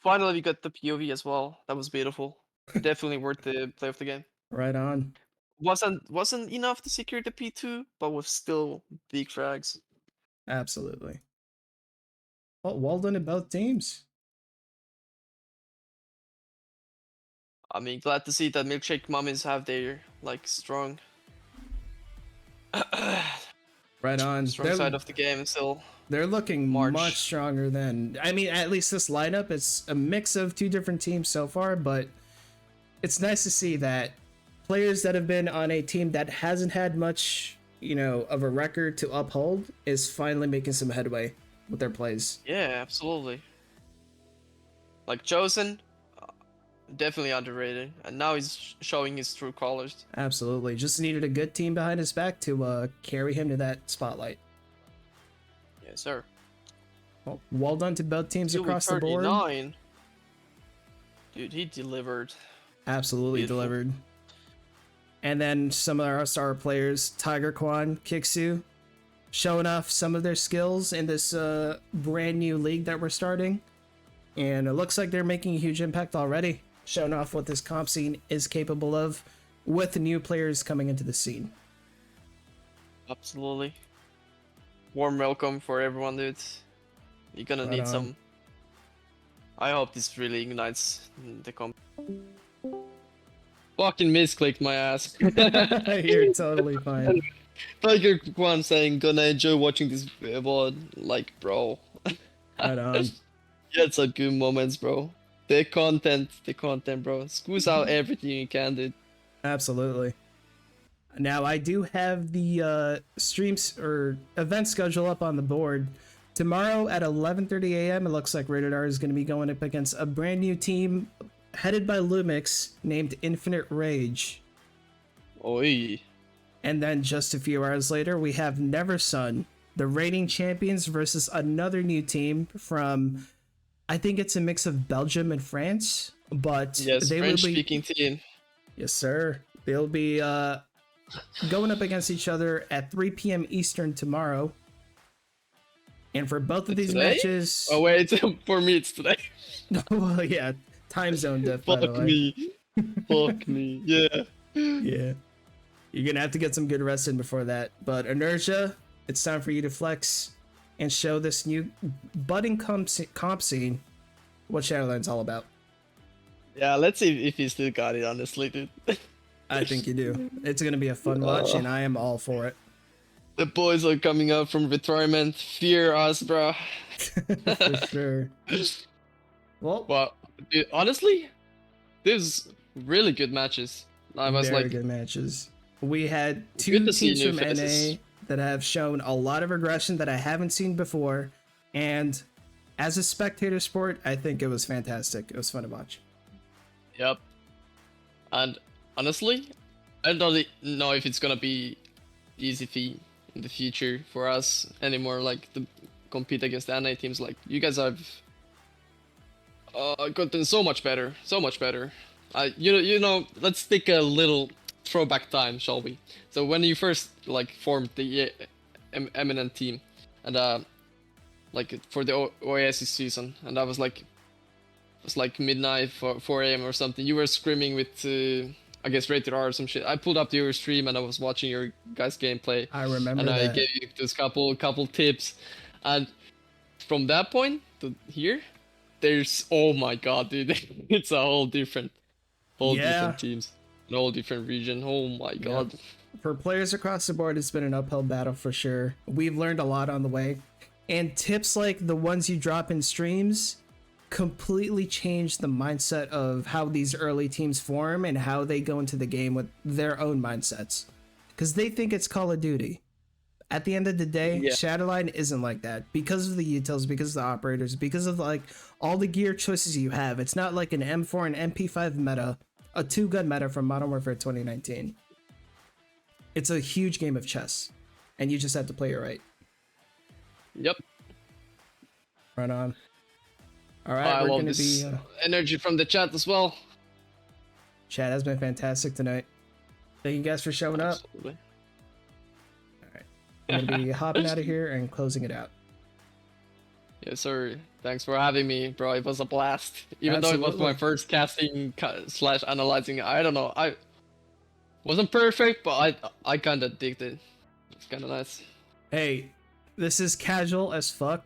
Finally, we got the POV as well. That was beautiful. Definitely worth the play of the game. Right on. Wasn't enough to secure the P2, but was still big frags. Absolutely. Well done to both teams. I mean, glad to see that Milkshake Mommies have their like strong, Right on. strong side of the game still. They're looking March. much stronger than. I mean, at least this lineup, it's a mix of 2 different teams so far, but it's nice to see that players that have been on a team that hasn't had much, of a record to uphold is finally making some headway with their plays. Yeah, absolutely. Like Chosen, definitely underrated, and now he's showing his true colors. Absolutely. Just needed a good team behind his back to carry him to that spotlight. Yes, sir. Well done to both teams across the board. 39. Dude, he delivered. Absolutely Beautiful. delivered. And then some of our star players, Tiger Kwan, Kixu, showing off some of their skills in this brand new league that we're starting. And it looks like they're making a huge impact already, showing off what this comp scene is capable of with new players coming into the scene. Absolutely. Warm welcome for everyone, dude. You're gonna Right need on. some. I hope this really ignites the comp. Fucking misclicked my ass. You're totally fine. Tiger Kwan saying, gonna enjoy watching this VOD. Like, bro. Right on. You had some good moments, bro. The content, bro. Squeeze out everything you can, dude. Absolutely. Now I do have the streams or event schedule up on the board. Tomorrow at 11:30 a.m. it looks like Rated R is going to be going up against a brand new team headed by Lumix named Infinite Rage. Oi. And then just a few hours later we have Neversun, the reigning champions, versus another new team from, I think it's a mix of Belgium and France, but Yes, they will French be. speaking team. Yes, sir. They'll be going up against each other at 3 p.m. Eastern tomorrow. And for both of these Today? matches, Oh wait, for me it's today. Well, yeah, time zone diff. By the Fuck way. me. Fuck me. Yeah. Yeah, you're gonna have to get some good rest in before that. But Inertia, it's time for you to flex and show this new budding comp scene what Shadowline's all about. Yeah, let's see if he still got it, honestly, dude. I think you do. It's gonna be a fun watch, and I am all for it. The boys are coming up from retirement. Fear us, bro. For sure. Well, Well, dude, honestly, there's really good matches. I was very like, good matches. We had two Good to see teams new from faces. NA that have shown a lot of aggression that I haven't seen before, and as a spectator sport, I think it was fantastic. It was fun to watch. yep. And honestly, I don't know if it's gonna be easy feat in the future for us anymore. Like to compete against the NA teams. Like you guys have gotten so much better, so much better. You know, let's take a little throwback time, shall we? So when you first like formed the Eminent team, and like for the Oasis season, and I was like, it was like midnight, 4 a.m. or something. You were screaming with, I guess, Rated R or some shit. I pulled up your stream and I was watching your guys' gameplay. I remember And I that. gave you this couple tips. And from that point to here, there's, oh my god, dude, it's a whole different teams, a whole different region. Oh my god. For players across the board, it's been an uphill battle for sure. We've learned a lot on the way, and tips like the ones you drop in streams completely change the mindset of how these early teams form and how they go into the game with their own mindsets, because they think it's Call of Duty. At the end of the day, Yeah. Shadowline isn't like that because of the utils, because of the operators, because of like all the gear choices you have. It's not like an M4 and MP5 meta, a 2-gun meta from Modern Warfare 2019. It's a huge game of chess, and you just have to play it right. Yep. Right on. All right, I we're love gonna this be. energy from the chat as well. Chat has been fantastic tonight. Thank you guys for showing up. Absolutely. I'm gonna be hopping out of here and closing it out. Yes, sir. Thanks for having me, bro. It was a blast. Even though it was my Absolutely. first casting slash analyzing, I don't know. I wasn't perfect, but I kind of digged it. It's kind of nice. Hey, this is casual as fuck.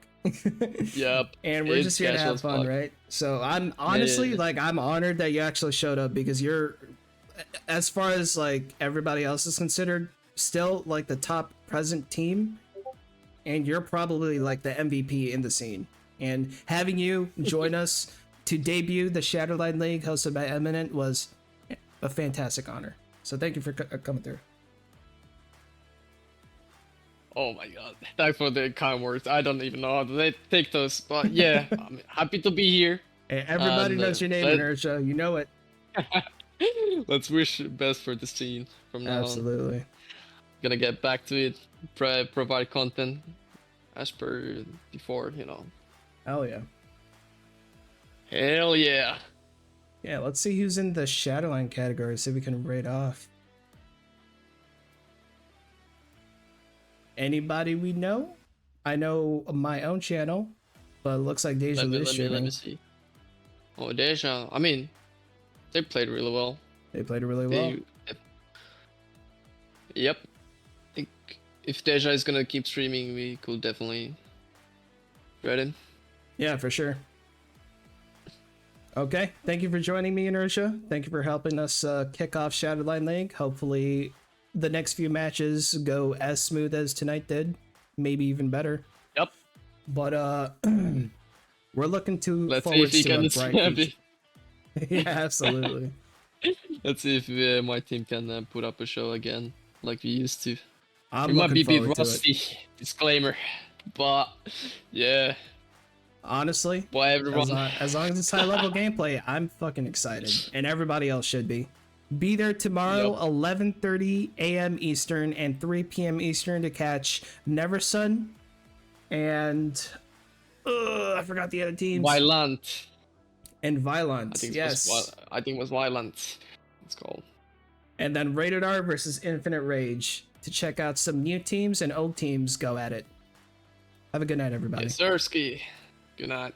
Yep. And we're it's just here to casual have as fun, fuck. right? So I'm honestly yeah. like, I'm honored that you actually showed up, because you're, as far as like everybody else is considered, still like the top present team, and you're probably like the MVP in the scene. And having you join us to debut the Shatterline League hosted by Eminent was a fantastic honor. So thank you for coming through. Oh my god. Thanks for the kind words. I don't even know how to take those, but yeah, I'm happy to be here. Hey, everybody And, knows your name, let- Inertia. You know it. Let's wish best for the scene from now on. Absolutely. Gonna get back to it, provide content as per before, you know. Hell yeah. Hell yeah. Yeah, let's see who's in the Shadowline category, see if we can rate off. Anybody we know? I know my own channel, but it looks like Deja Let is me streaming. see. Oh, Deja. I mean, they played really well. They played it really well. Yep. I think if Deja is gonna keep streaming, we could definitely read him. Yeah, for sure. Okay, thank you for joining me, Inertia. Thank you for helping us kick off Shadowline League. Hopefully, the next few matches go as smooth as tonight did, maybe even better. Yep. But we're looking to Let's see forward if he to a can. bright future. Yeah, absolutely. Let's see if my team can put up a show again, like we used to. I'm We might be looking a bit forward to it. rusty. Disclaimer, but yeah. Honestly, Bye everyone. as long as it's high level gameplay, I'm fucking excited, and everybody else should be. Be there tomorrow, Yep. 11:30 a.m. Eastern and 3 p.m. Eastern to catch Neversun and I forgot the other teams. Violent. And I Violence. think Yes. I think it was Violent. It's called. And then Rated R versus Infinite Rage to check out some new teams and old teams go at it. Have a good night, everybody. Yes, Sirski. Good night.